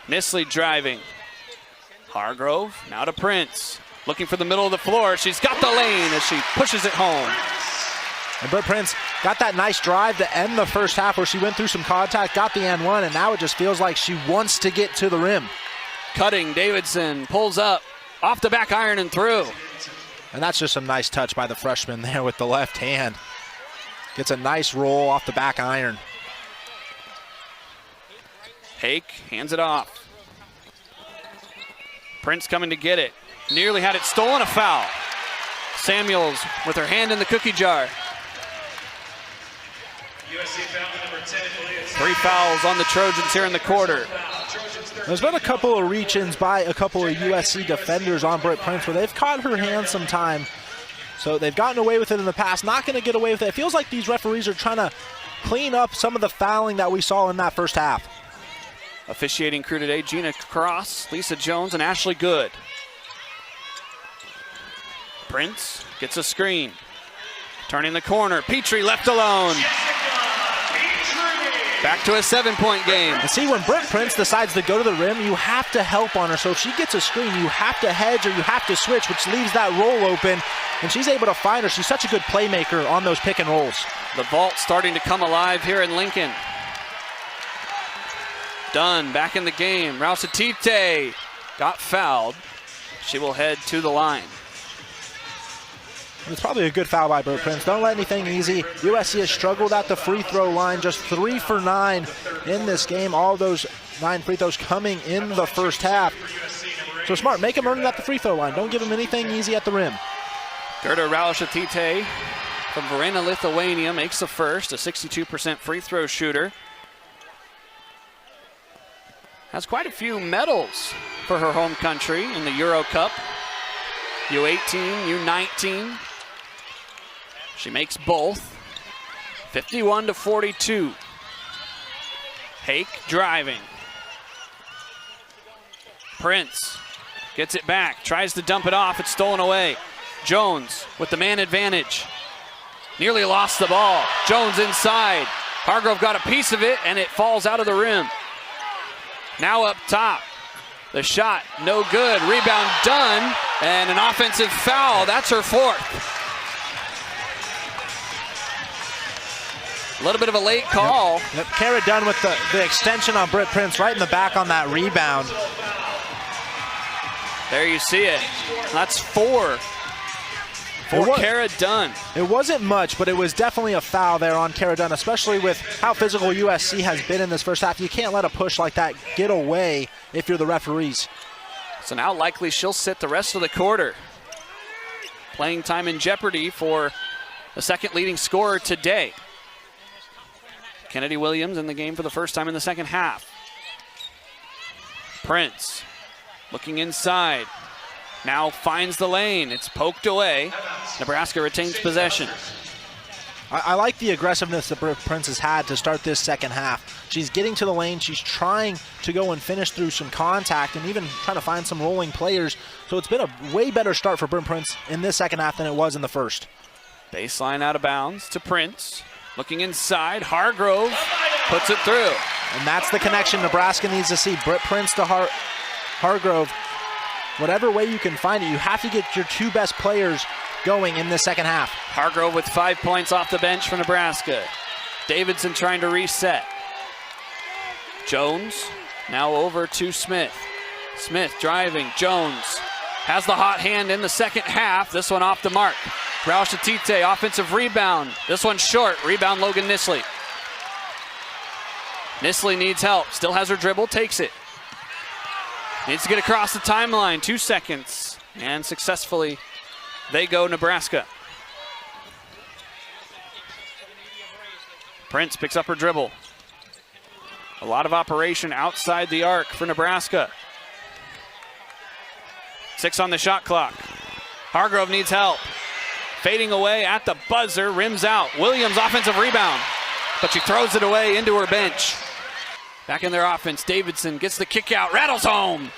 Nisley driving. Hargrove now to Prince. Looking for the middle of the floor. She's got the lane as she pushes it home. And Britt Prince got that nice drive to end the first half where she went through some contact, got the N1, and now it just feels like she wants to get to the rim. Cutting, Davidson pulls up, off the back iron and through. And that's just a nice touch by the freshman there with the left hand. Gets a nice roll off the back iron. Hake hands it off. Prince coming to get it. Nearly had it stolen, a foul. Samuels with her hand in the cookie jar. USC foul number 10. 3 fouls on the Trojans here in the quarter. There's been a couple of reach-ins by a couple of USC defenders on Britt Prince where they've caught her hand some time. So they've gotten away with it in the past, not going to get away with it. It feels like these referees are trying to clean up some of the fouling that we saw in that first half. Officiating crew today, Gina Cross, Lisa Jones, and Ashley Good. Prince gets a screen. Turning the corner, Petrie left alone. Back to a 7-point game. And see, when Britt Prince decides to go to the rim, you have to help on her. So if she gets a screen, you have to hedge or you have to switch, which leaves that roll open. And she's able to find her. She's such a good playmaker on those pick and rolls. The vault starting to come alive here in Lincoln. Dunn back in the game. Rausatite got fouled. She will head to the line. It's probably a good foul by Britt Prince. Don't let anything easy. USC has struggled at the free throw line, just 3 for 9 in this game. All those 9 free throws coming in the first half. So smart, make them earn it at the free throw line. Don't give them anything easy at the rim. Gerda Rausatite from Varina, Lithuania makes the first, a 62% free throw shooter. Has quite a few medals for her home country in the Euro Cup. U18, U19. She makes both. 51-42. Hake driving. Prince gets it back, tries to dump it off, it's stolen away. Jones with the man advantage. Nearly lost the ball. Jones inside. Hargrove got a piece of it and it falls out of the rim. Now up top. The shot, no good. Rebound done, and an offensive foul. That's her 4th. A little bit of a late call. Yep. Kara Dunn with the extension on Britt Prince right in the back on that rebound. There you see it. That's 4 for Kara Dunn. It wasn't much, but it was definitely a foul there on Kara Dunn, especially with how physical USC has been in this first half. You can't let a push like that get away if you're the referees. So now likely she'll sit the rest of the quarter. Playing time in jeopardy for the second leading scorer today. Kennedy Williams in the game for the first time in the second half. Prince looking inside. Now finds the lane. It's poked away. Nebraska retains possession. I like the aggressiveness that Britt Prince has had to start this second half. She's getting to the lane. She's trying to go and finish through some contact and even trying to find some rolling players. So it's been a way better start for Britt Prince in this second half than it was in the first. Baseline out of bounds to Prince. Looking inside. Hargrove puts it through. And that's the connection Nebraska needs to see. Britt Prince to Hargrove. Whatever way you can find it, you have to get your 2 best players going in this second half. Hargrove with 5 points off the bench for Nebraska. Davidson trying to reset. Jones now over to Smith. Smith driving. Jones has the hot hand in the second half. This one off the mark. Rausatite, offensive rebound. This one's short. Rebound Logan Nisley. Nisley needs help. Still has her dribble. Takes it. Needs to get across the timeline. 2 seconds. And successfully they go Nebraska. Prince picks up her dribble. A lot of operation outside the arc for Nebraska. 6 on the shot clock. Hargrove needs help. Fading away at the buzzer, rims out. Williams offensive rebound. but she throws it away into her bench. Back in their offense, Davidson gets the kick out, rattles home.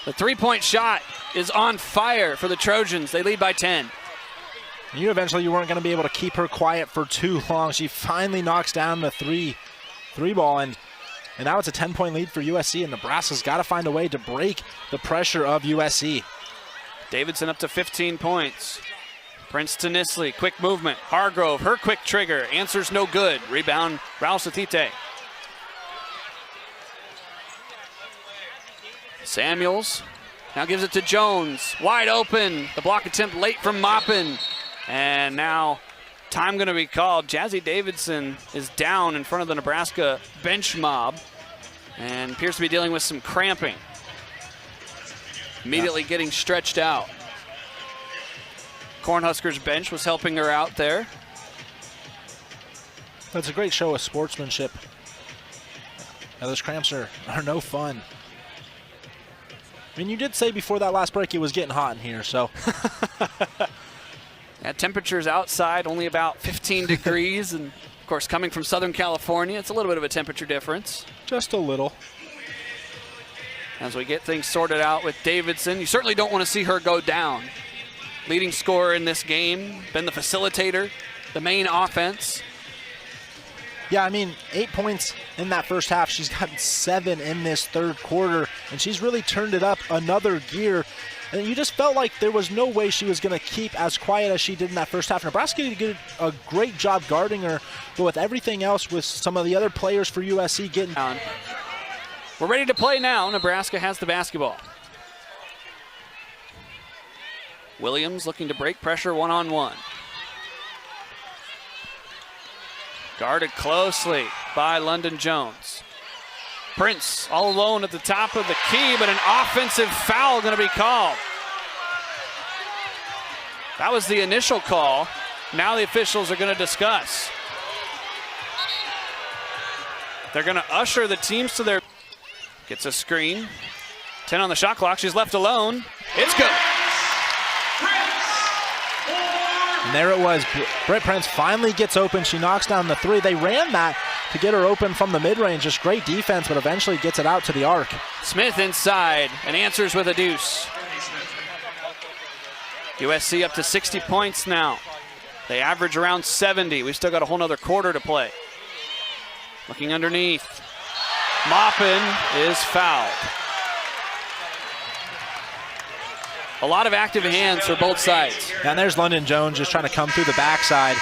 The three-point shot is on fire for the Trojans. They lead by 10. You eventually weren't going to be able to keep her quiet for too long. She finally knocks down the three ball, and now it's a 10-point lead for USC, and Nebraska's got to find a way to break the pressure of USC. Davidson up to 15 points. Prince to Nisley, quick movement. Hargrove, her quick trigger, answers no good. Rebound, Raul Satite. Samuels now gives it to Jones. Wide open. The block attempt late from Maupin. And now time going to be called. Jazzy Davidson is down in front of the Nebraska bench mob and appears to be dealing with some cramping. Immediately getting stretched out. Cornhuskers bench was helping her out there. That's a great show of sportsmanship. Now those cramps are no fun. I mean, you did say before that last break it was getting hot in here, so. Yeah, temperatures outside only about 15 degrees, and of course coming from Southern California, it's a little bit of a temperature difference. Just a little. As we get things sorted out with Davidson, you certainly don't want to see her go down. Leading scorer in this game, been the facilitator, the main offense. Yeah, I mean, 8 points in that first half. She's gotten 7 in this third quarter, and she's really turned it up another gear. And you just felt like there was no way she was going to keep as quiet as she did in that first half. Nebraska did a great job guarding her, but with everything else, with some of the other players for USC getting down. We're ready to play now. Nebraska has the basketball. Williams looking to break pressure one-on-one. Guarded closely by London Jones. Prince all alone at the top of the key, but an offensive foul going to be called. That was the initial call. Now the officials are going to discuss. They're going to usher the teams to their... Gets a screen. 10 on the shot clock. She's left alone. It's good. And there it was. Britt Prince finally gets open. She knocks down the three. They ran that to get her open from the mid-range. Just great defense, but eventually gets it out to the arc. Smith inside and answers with a deuce. USC up to 60 points now. They average around 70. We've still got a whole nother quarter to play. Looking underneath. Maupin is fouled. A lot of active hands for both sides. And there's London Jones just trying to come through the backside.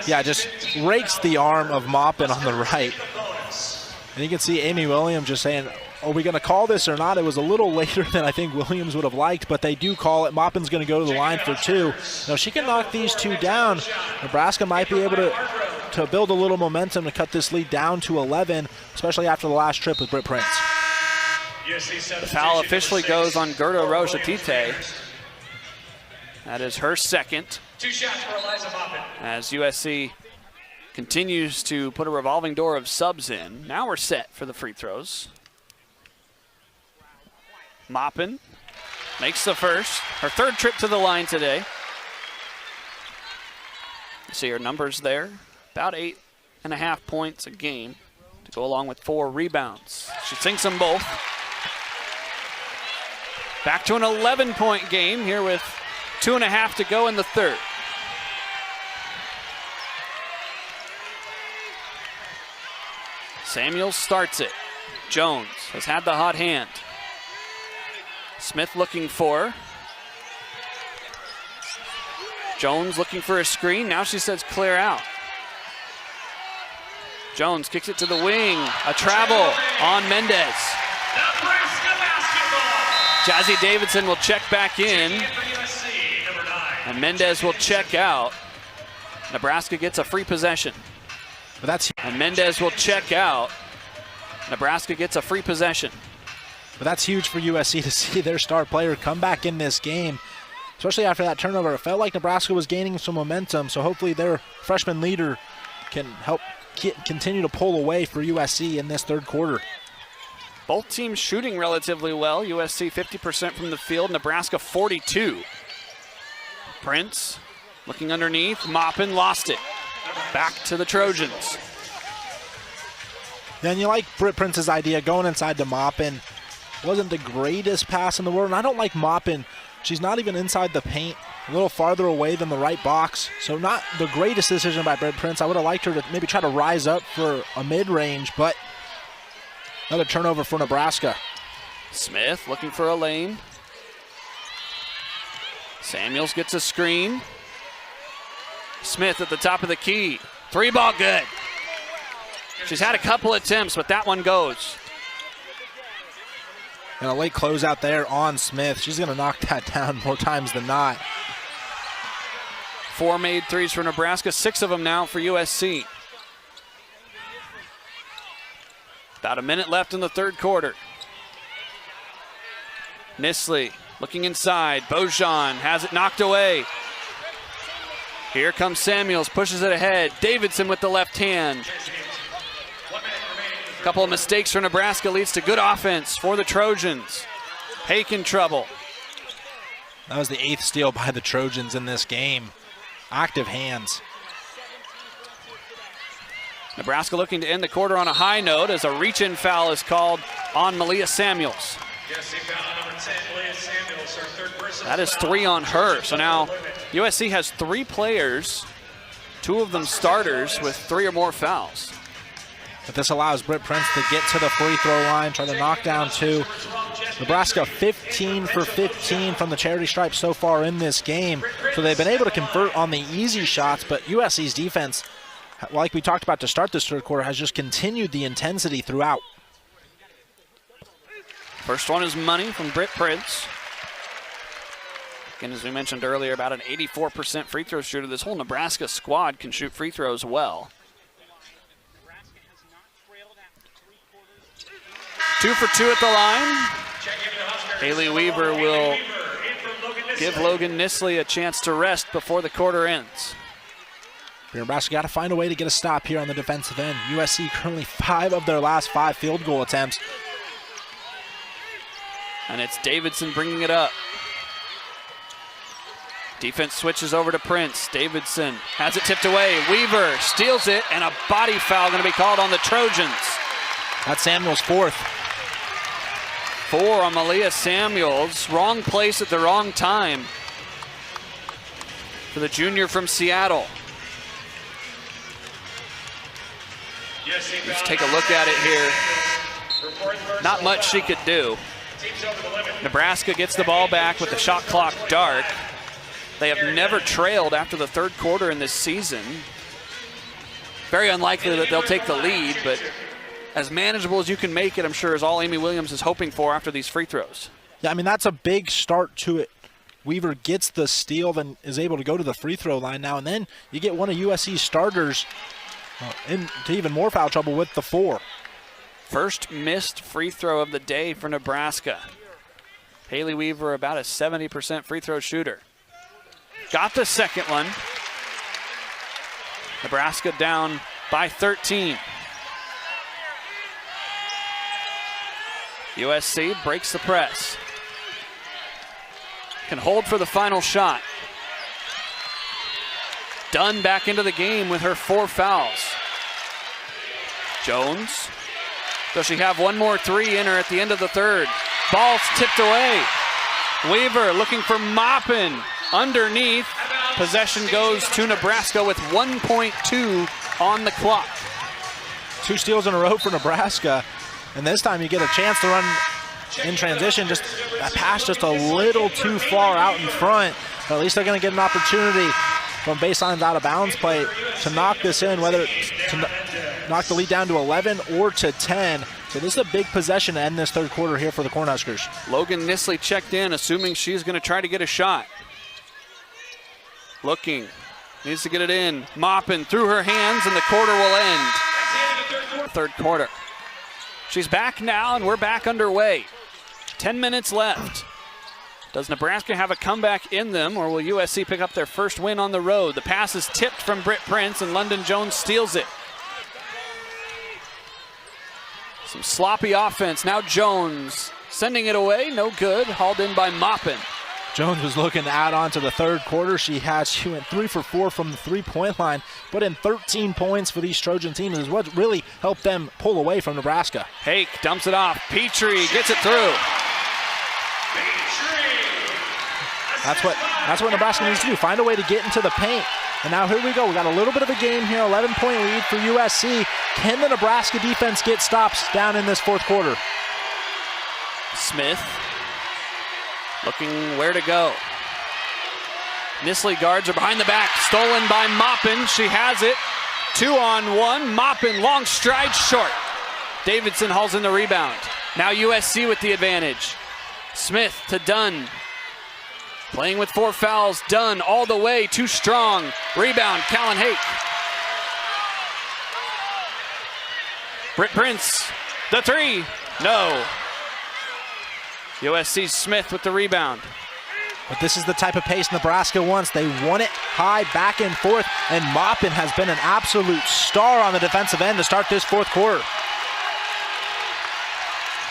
Yeah, just rakes the arm of Maupin on the right. And you can see Amy Williams just saying, are we going to call this or not? It was a little later than I think Williams would have liked, but they do call it. Maupin's going to go to the line for two. Now, she can knock these two down. Nebraska might be able to build a little momentum to cut this lead down to 11, especially after the last trip with Britt Prince. The foul officially goes on Gerda Rosatite. That is her second. 2 shots for Eliza Maupin. As USC continues to put a revolving door of subs in. Now we're set for the free throws. Maupin makes the first. Her third trip to the line today. You see her numbers there. About 8.5 points a game to go along with 4 rebounds. She sinks them both. Back to an 11-point game here with 2.5 to go in the third. Samuels starts it. Jones has had the hot hand. Smith looking for her. Jones looking for a screen. Now she says clear out. Jones kicks it to the wing. A travel on Mendez. Jazzy Davidson will check back in. And Mendez will check out. Nebraska gets a free possession. And Mendez will check out. Nebraska gets a free possession. But that's huge for USC to see their star player come back in this game, especially after that turnover. It felt like Nebraska was gaining some momentum, so hopefully their freshman leader can help continue to pull away for USC in this third quarter. Both teams shooting relatively well. USC 50% from the field, Nebraska 42. Prince Looking underneath, Maupin lost it. Back to the Trojans. Then you like Britt Prince's idea going inside to Maupin. Wasn't the greatest pass in the world, and I don't like Maupin. She's not even inside the paint, a little farther away than the right box. So not the greatest decision by Britt Prince. I would have liked her to maybe try to rise up for a mid-range, but another turnover for Nebraska. Smith looking for a lane. Samuels gets a screen. Smith at the top of the key. 3-ball good. She's had a couple attempts, but that one goes. And a late closeout there on Smith. She's going to knock that down more times than not. 4 made threes for Nebraska, 6 of them now for USC. About a minute left in the third quarter. Nisley looking inside. Beaujean has it knocked away. Here comes Samuels, pushes it ahead. Davidson with the left hand. A couple of mistakes for Nebraska leads to good offense for the Trojans. Hake in trouble. That was the 8th steal by the Trojans in this game. Active hands. Nebraska looking to end the quarter on a high note as a reach-in foul is called on Malia Samuels. That is 3 on her. So now USC has 3 players, 2 of them starters, with 3 or more fouls. But this allows Britt Prince to get to the free throw line, try to knock down 2. Nebraska 15 for 15 from the charity stripe so far in this game. So they've been able to convert on the easy shots, but USC's defense, like we talked about to start this third quarter, has just continued the intensity throughout. First one is money from Britt Prince. Again, as we mentioned earlier, about an 84% free throw shooter. This whole Nebraska squad can shoot free throws well. 2 for 2 at the line. Haley Weaver will give Logan Nisley a chance to rest before the quarter ends. Nebraska got to find a way to get a stop here on the defensive end. USC currently 5 of their last 5 field goal attempts. And it's Davidson bringing it up. Defense switches over to Prince. Davidson has it tipped away. Weaver steals it, and a body foul going to be called on the Trojans. That's Samuels' 4th. 4 on Malia Samuels. Wrong place at the wrong time for the junior from Seattle. Let's take a look at it here. Not much she could do. Nebraska gets the ball back with the shot clock dark. They have never trailed after the third quarter in this season. Very unlikely that they'll take the lead, but as manageable as you can make it, I'm sure, is all Amy Williams is hoping for after these free throws. Yeah, I mean, that's a big start to it. Weaver gets the steal, then is able to go to the free throw line now, and then you get one of USC's starters into even more foul trouble with the 4. First missed free throw of the day for Nebraska. Haley Weaver, about a 70% free throw shooter. Got the second one. Nebraska down by 13. USC breaks the press. Can hold for the final shot. Dunn back into the game with her 4 fouls. Jones. Does she have one more 3 in her at the end of the third? Ball's tipped away. Weaver looking for Maupin. Underneath. Possession goes to Nebraska with 1.2 on the clock. 2 steals in a row for Nebraska. And this time you get a chance to run in transition. Just that pass just a little too far out in front. But at least they're going to get an opportunity from baselines out of bounds play to knock this in, whether it's to knock the lead down to 11 or to 10. So this is a big possession to end this third quarter here for the Cornhuskers. Logan Nisley checked in, assuming she's going to try to get a shot. Looking, needs to get it in. Maupin through her hands, and the quarter will end. Third quarter. She's back now, and we're back underway. 10 minutes left. Does Nebraska have a comeback in them, or will USC pick up their first win on the road? The pass is tipped from Britt Prince, and London Jones steals it. Some sloppy offense. Now Jones sending it away. No good. Hauled in by Maupin. Jones was looking to add on to the third quarter. She went 3 for 4 from the three-point line, put in 13 points for these Trojan teams is what really helped them pull away from Nebraska. Hake dumps it off. Petrie gets it through. That's what Nebraska needs to do, find a way to get into the paint. And now here we go. We got a little bit of a game here, 11-point lead for USC. Can the Nebraska defense get stops down in this fourth quarter? Smith looking where to go. Nisley guards are behind the back. Stolen by Maupin. She has it. 2-on-1. Maupin, long stride, short. Davidson hauls in the rebound. Now USC with the advantage. Smith to Dunn. Playing with 4 fouls. Dunn all the way. Too strong. Rebound, Callan Hake. Britt Prince. The 3. No. USC Smith with the rebound. But this is the type of pace Nebraska wants. They want it high, back and forth, and Maupin has been an absolute star on the defensive end to start this fourth quarter.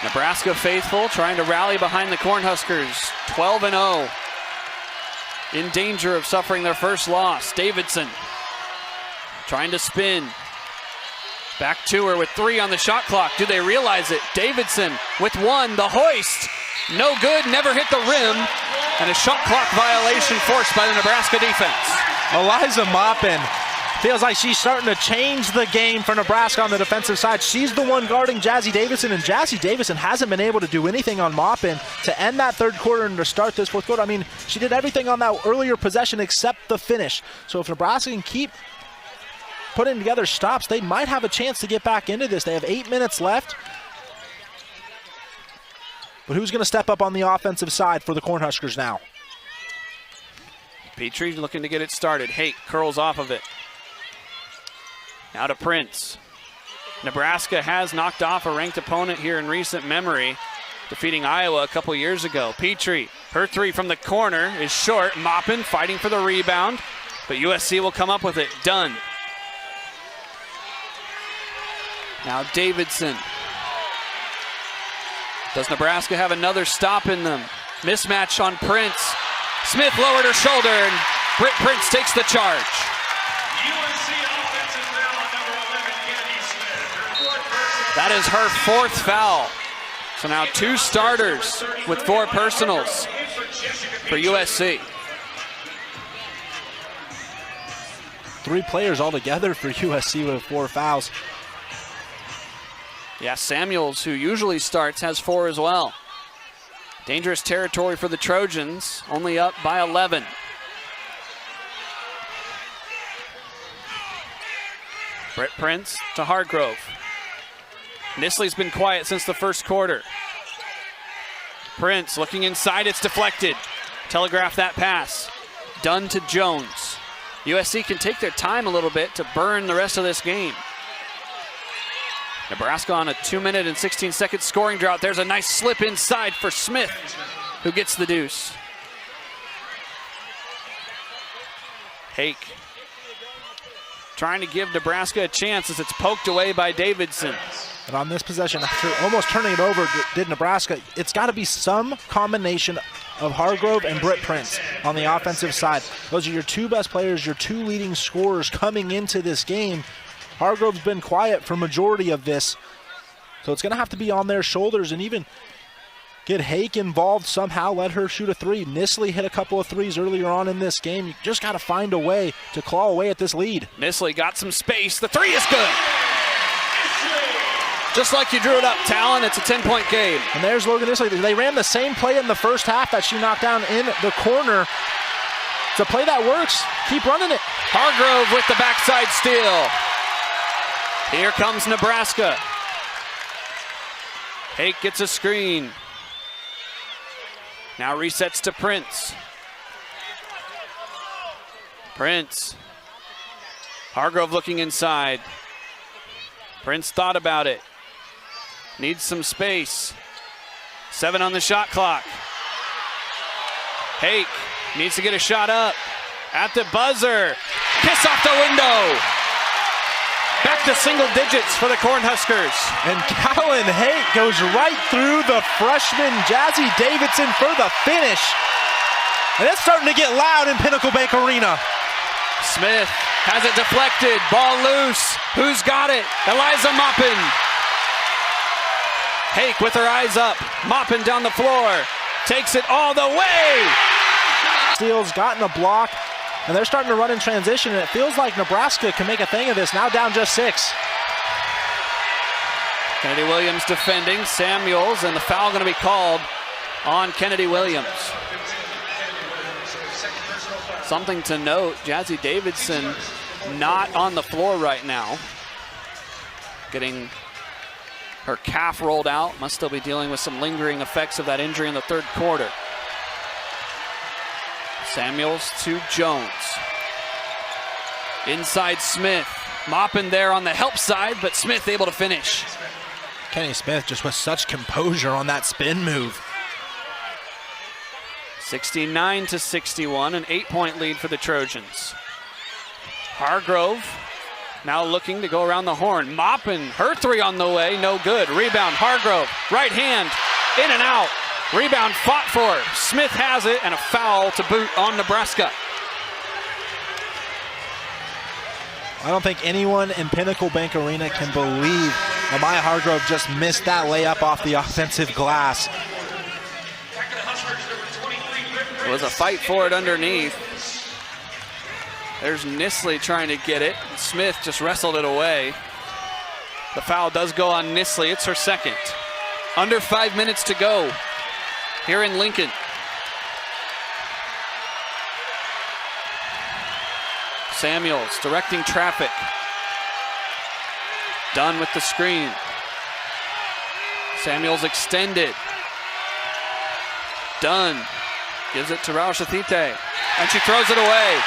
Nebraska faithful trying to rally behind the Cornhuskers. 12-0. In danger of suffering their first loss. Davidson trying to spin. Back to her with 3 on the shot clock. Do they realize it? Davidson with 1, the hoist. No good, never hit the rim. And a shot clock violation forced by the Nebraska defense. Eliza Maupin feels like she's starting to change the game for Nebraska on the defensive side. She's the one guarding Jazzy Davison, and Jazzy Davison hasn't been able to do anything on Maupin to end that third quarter and to start this fourth quarter. I mean, she did everything on that earlier possession except the finish. So if Nebraska can keep putting together stops, they might have a chance to get back into this. They have 8 minutes left. But who's going to step up on the offensive side for the Cornhuskers now? Petrie looking to get it started. Hake curls off of it. Now to Prince. Nebraska has knocked off a ranked opponent here in recent memory, defeating Iowa a couple years ago. Petrie, her 3 from the corner is short. Maupin fighting for the rebound, but USC will come up with it. Dunn. Now Davidson. Does Nebraska have another stop in them? Mismatch on Prince. Smith lowered her shoulder, and Britt Prince takes the charge. USC offensive foul on number 11, Kennedy Smith. Her 4th personal. That is her 4th foul. So now 2 starters with 4 personals for USC. 3 players altogether for USC with 4 fouls. Yeah, Samuels, who usually starts, has 4 as well. Dangerous territory for the Trojans, only up by 11. Britt Prince to Hargrove. Nisley's been quiet since the first quarter. Prince looking inside, it's deflected. Telegraph that pass. Dunn to Jones. USC can take their time a little bit to burn the rest of this game. Nebraska on a 2-minute and 16-second scoring drought. There's a nice slip inside for Smith, who gets the deuce. Hake trying to give Nebraska a chance as it's poked away by Davidson. And on this possession, after almost turning it over, did Nebraska, it's got to be some combination of Hargrove and Britt Prince on the offensive side. Those are your 2 best players, your 2 leading scorers coming into this game. Hargrove's been quiet for majority of this, so it's going to have to be on their shoulders and even get Hake involved somehow, let her shoot a 3. Nisley hit a couple of 3s earlier on in this game. You just got to find a way to claw away at this lead. Nisley got some space. The 3 is good. Just like you drew it up, Talon, it's a 10-point game. And there's Logan Nisley. They ran the same play in the first half that she knocked down in the corner. It's a play that works. Keep running it. Hargrove with the backside steal. Here comes Nebraska. Hake gets a screen. Now resets to Prince. Prince. Hargrove looking inside. Prince thought about it. Needs some space. 7 on the shot clock. Hake needs to get a shot up. At the buzzer. Kiss off the window. Back to single digits for the Cornhuskers. And Callan Hake goes right through the freshman Jazzy Davidson for the finish. And it's starting to get loud in Pinnacle Bank Arena. Smith has it deflected. Ball loose. Who's got it? Eliza Maupin. Hake with her eyes up. Maupin down the floor. Takes it all the way. Steele's gotten a block, and they're starting to run in transition, and it feels like Nebraska can make a thing of this. Now down just 6. Kennedy Williams defending. Samuels, and the foul going to be called on Kennedy Williams. Something to note, Jazzy Davidson not on the floor right now. Getting her calf rolled out. Must still be dealing with some lingering effects of that injury in the third quarter. Samuels to Jones. Inside Smith. Maupin there on the help side, but Smith able to finish. Kenny Smith just with such composure on that spin move. 69-61, an 8-point lead for the Trojans. Hargrove now looking to go around the horn. Maupin, her three on the way, no good. Rebound, Hargrove, right hand, in and out. Rebound fought for. Smith has it, and a foul to boot on Nebraska. I don't think anyone in Pinnacle Bank Arena can believe Amaya Hargrove just missed that layup off the offensive glass. It was a fight for it underneath. There's Nisley trying to get it. Smith just wrestled it away. The foul does go on Nisley. It's her second. Under 5 minutes to go here in Lincoln. Samuels directing traffic. Dunn with the screen. Samuels extended. Dunn gives it to Raushethite, and she throws it away.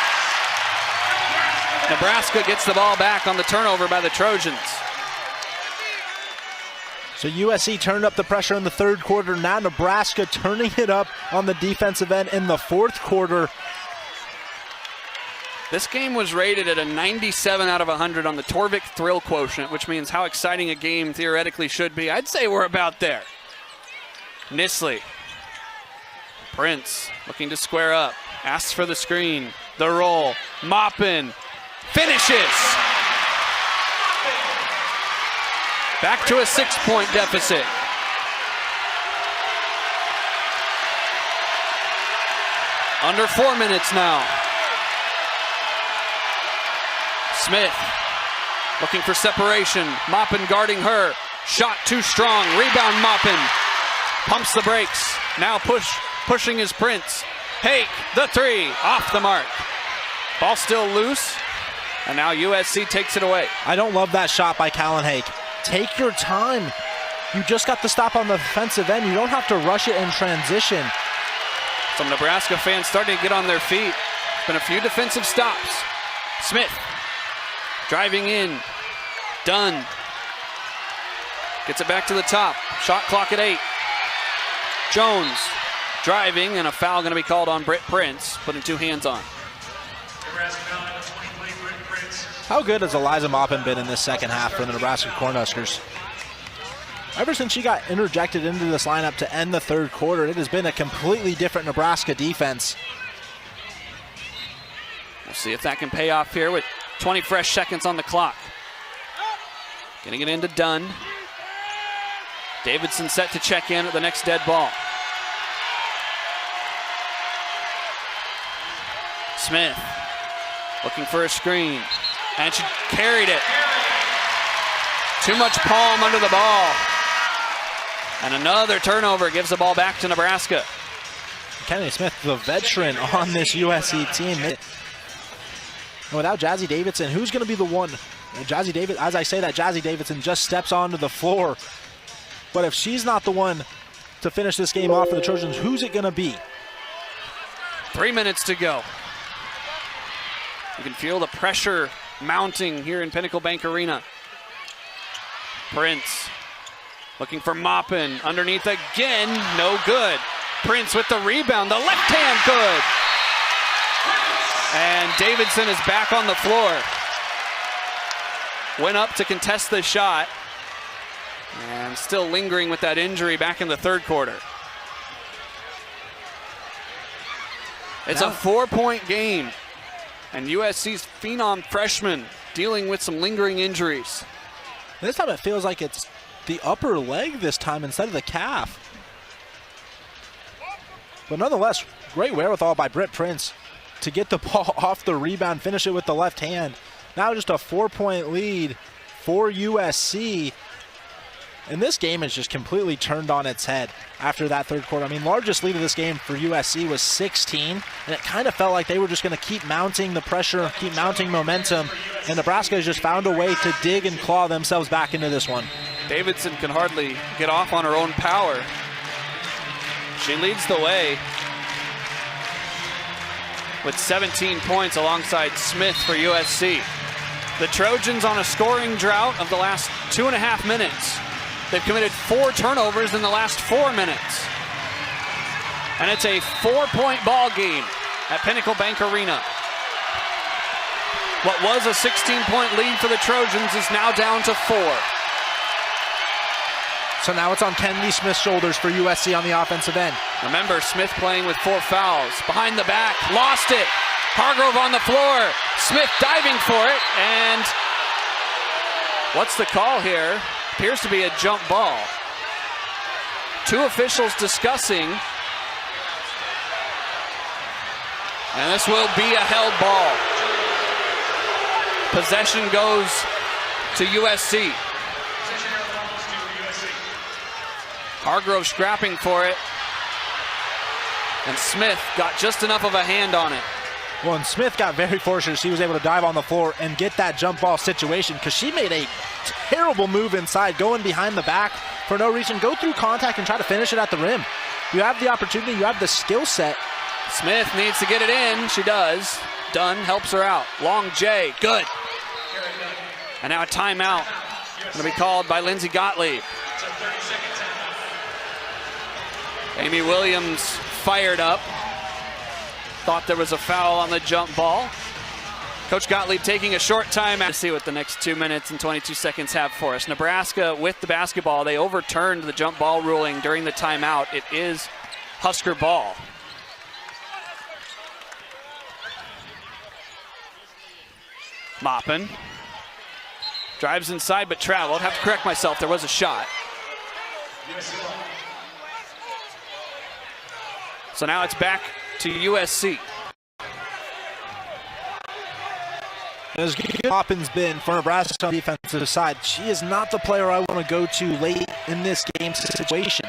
Nebraska gets the ball back on the turnover by the Trojans. So USC turned up the pressure in the third quarter. Now Nebraska turning it up on the defensive end in the fourth quarter. This game was rated at a 97 out of 100 on the Torvik Thrill Quotient, which means how exciting a game theoretically should be. I'd say we're about there. Nisley. Prince looking to square up. Asks for the screen. The roll. Maupin. Finishes. Back to a 6-point deficit. Under 4 minutes now. Smith looking for separation. Maupin guarding her. Shot too strong. Rebound Maupin. Pumps the brakes. Now pushing his Prince. Hake, the three, off the mark. Ball still loose, and now USC takes it away. I don't love that shot by Callan Hake. Take your time. You just got the stop on the defensive end. You don't have to rush it in transition. Some Nebraska fans starting to get on their feet. It's been a few defensive stops. Smith driving in. Dunn gets it back to the top. Shot clock at 8. Jones driving, and a foul going to be called on Britt Prince, putting 2 hands on. How good has Eliza Maupin been in this second half for the Nebraska Cornhuskers? Ever since she got interjected into this lineup to end the third quarter, it has been a completely different Nebraska defense. We'll see if that can pay off here with 20 fresh seconds on the clock. Getting it into Dunn. Davidson set to check in at the next dead ball. Smith looking for a screen, and she carried it. Too much palm under the ball. And another turnover gives the ball back to Nebraska. Kennedy Smith, the veteran on this USC team. And without Jazzy Davidson, who's going to be the one? As I say that, Jazzy Davidson just steps onto the floor. But if she's not the one to finish this game off for the Trojans, who's it going to be? 3 minutes to go. You can feel the pressure mounting here in Pinnacle Bank Arena. Prince looking for Maupin. Underneath again, no good. Prince with the rebound, the left hand good. And Davidson is back on the floor. Went up to contest the shot. And still lingering with that injury back in the third quarter. It's a 4-point game, and USC's phenom freshman dealing with some lingering injuries. This time it feels like it's the upper leg this time instead of the calf. But nonetheless, great wherewithal by Britt Prince to get the ball off the rebound, finish it with the left hand. Now just a 4-point lead for USC. And this game is just completely turned on its head after that third quarter. I mean, largest lead of this game for USC was 16, and it kind of felt like they were just going to keep mounting the pressure, keep mounting momentum, and Nebraska has just found a way to dig and claw themselves back into this one. Davidson can hardly get off on her own power. She leads the way with 17 points alongside Smith for USC. The Trojans on a scoring drought of the last 2.5 minutes. They've committed 4 turnovers in the last 4 minutes. And it's a 4-point ball game at Pinnacle Bank Arena. What was a 16-point lead for the Trojans is now down to 4. So now it's on Kennedy Smith's shoulders for USC on the offensive end. Remember, Smith playing with 4 fouls. Behind the back, lost it. Hargrove on the floor. Smith diving for it, and what's the call here? Appears to be a jump ball. 2 officials discussing, and this will be a held ball. Possession goes to USC. Hargrove scrapping for it, and Smith got just enough of a hand on it. Well, and Smith got very fortunate. She was able to dive on the floor and get that jump ball situation because she made a terrible move inside, going behind the back for no reason. Go through contact and try to finish it at the rim. You have the opportunity, you have the skill set. Smith needs to get it in. She does. Dunn helps her out. Long J, good. And now a timeout going to be called by Lindsey Gottlieb. Amy Williams fired up. Thought there was a foul on the jump ball. Coach Gottlieb taking a short time. Let's see what the next 2 minutes and 22 seconds have for us. Nebraska with the basketball. They overturned the jump ball ruling during the timeout. It is Husker ball. Maupin drives inside but traveled. Have to correct myself. There was a shot. So now it's back to USC. As good as Maupin's been for Nebraska on the defensive side, she is not the player I want to go to late in this game situation.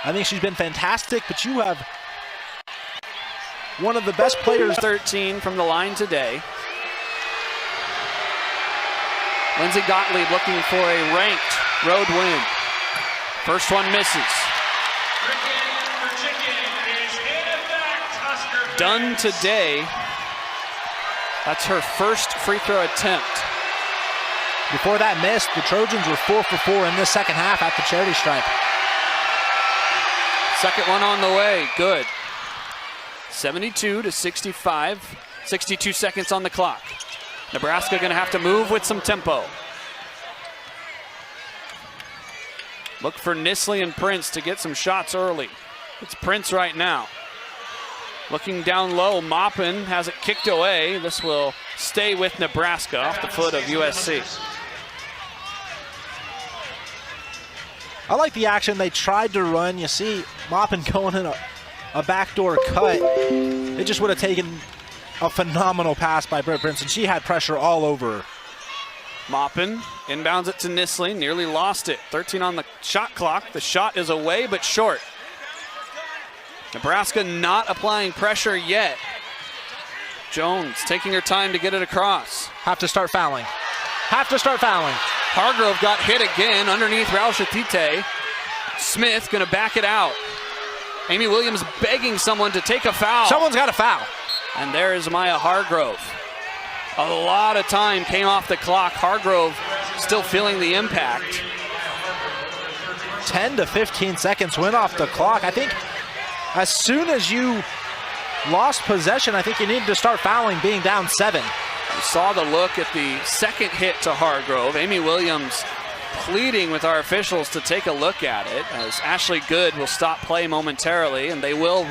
I think she's been fantastic, but you have one of the best players. 13 from the line today. Lindsey Gottlieb looking for a ranked road win. First one misses. Dunn today, that's her first free throw attempt. Before that miss, the Trojans were 4 for 4 in this second half at the charity stripe. Second one on the way, good. 72 to 65, 62 seconds on the clock. Nebraska gonna have to move with some tempo. Look for Nisley and Prince to get some shots early. It's Prince right now. Looking down low, Maupin has it kicked away. This will stay with Nebraska off the foot of USC. I like the action they tried to run. You see Maupin going in a backdoor cut. It just would have taken a phenomenal pass by Britt Prince, and she had pressure all over her. Maupin inbounds it to Nisley, nearly lost it. 13 on the shot clock. The shot is away but short. Nebraska not applying pressure yet. Jones taking her time to get it across. Have to start fouling. Have to start fouling. Hargrove got hit again underneath Raushatite. Smith gonna back it out. Amy Williams begging someone to take a foul. Someone's got a foul. And there is Maya Hargrove. A lot of time came off the clock. Hargrove still feeling the impact. 10 to 15 seconds went off the clock. I think as soon as you lost possession, I think you needed to start fouling, being down 7. We saw the look at the second hit to Hargrove. Amy Williams pleading with our officials to take a look at it, as Ashley Good will stop play momentarily, and they will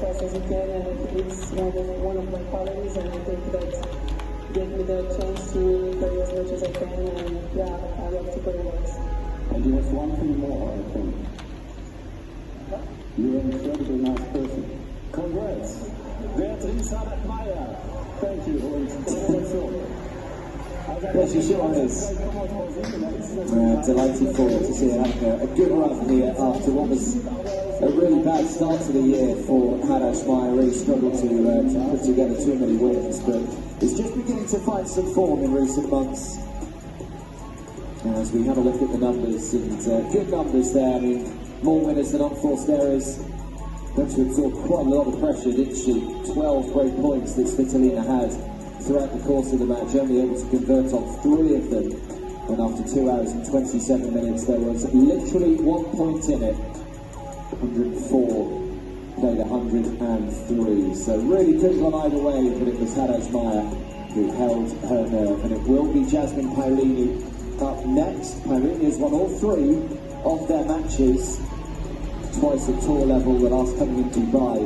fast as you can, and I think it's one of my qualities, and I think that gave me the chance to play as much as I can, and yeah, I love to play once. And you have one thing more, I think. You're an incredibly nice person. Congrats. Beatrice Meyer. Thank you. Yes, you sure is. Delighted for to see her having a good run here after what was a really bad start to the year for Hadash Meyer. Really struggled to put together too many wins, but is just beginning to find some form in recent months. As we have a look at the numbers, and good numbers there. I mean, more winners than unforced errors. Got to absorb quite a lot of pressure, didn't she? 12 break points that Svitolina had throughout the course of the match, only able to convert on 3 of them. And after 2 hours and 27 minutes, there was literally 1 point in it. 104, played 103. So really could have gone either way, but it was Hadash Meyer who held her nerve. And it will be Jasmine Paolini up next. Paolini has won all 3 of their matches. Twice at tour level, the last coming in Dubai.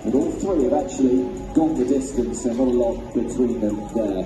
And all 3 have actually gone the distance, so not a lot between them there.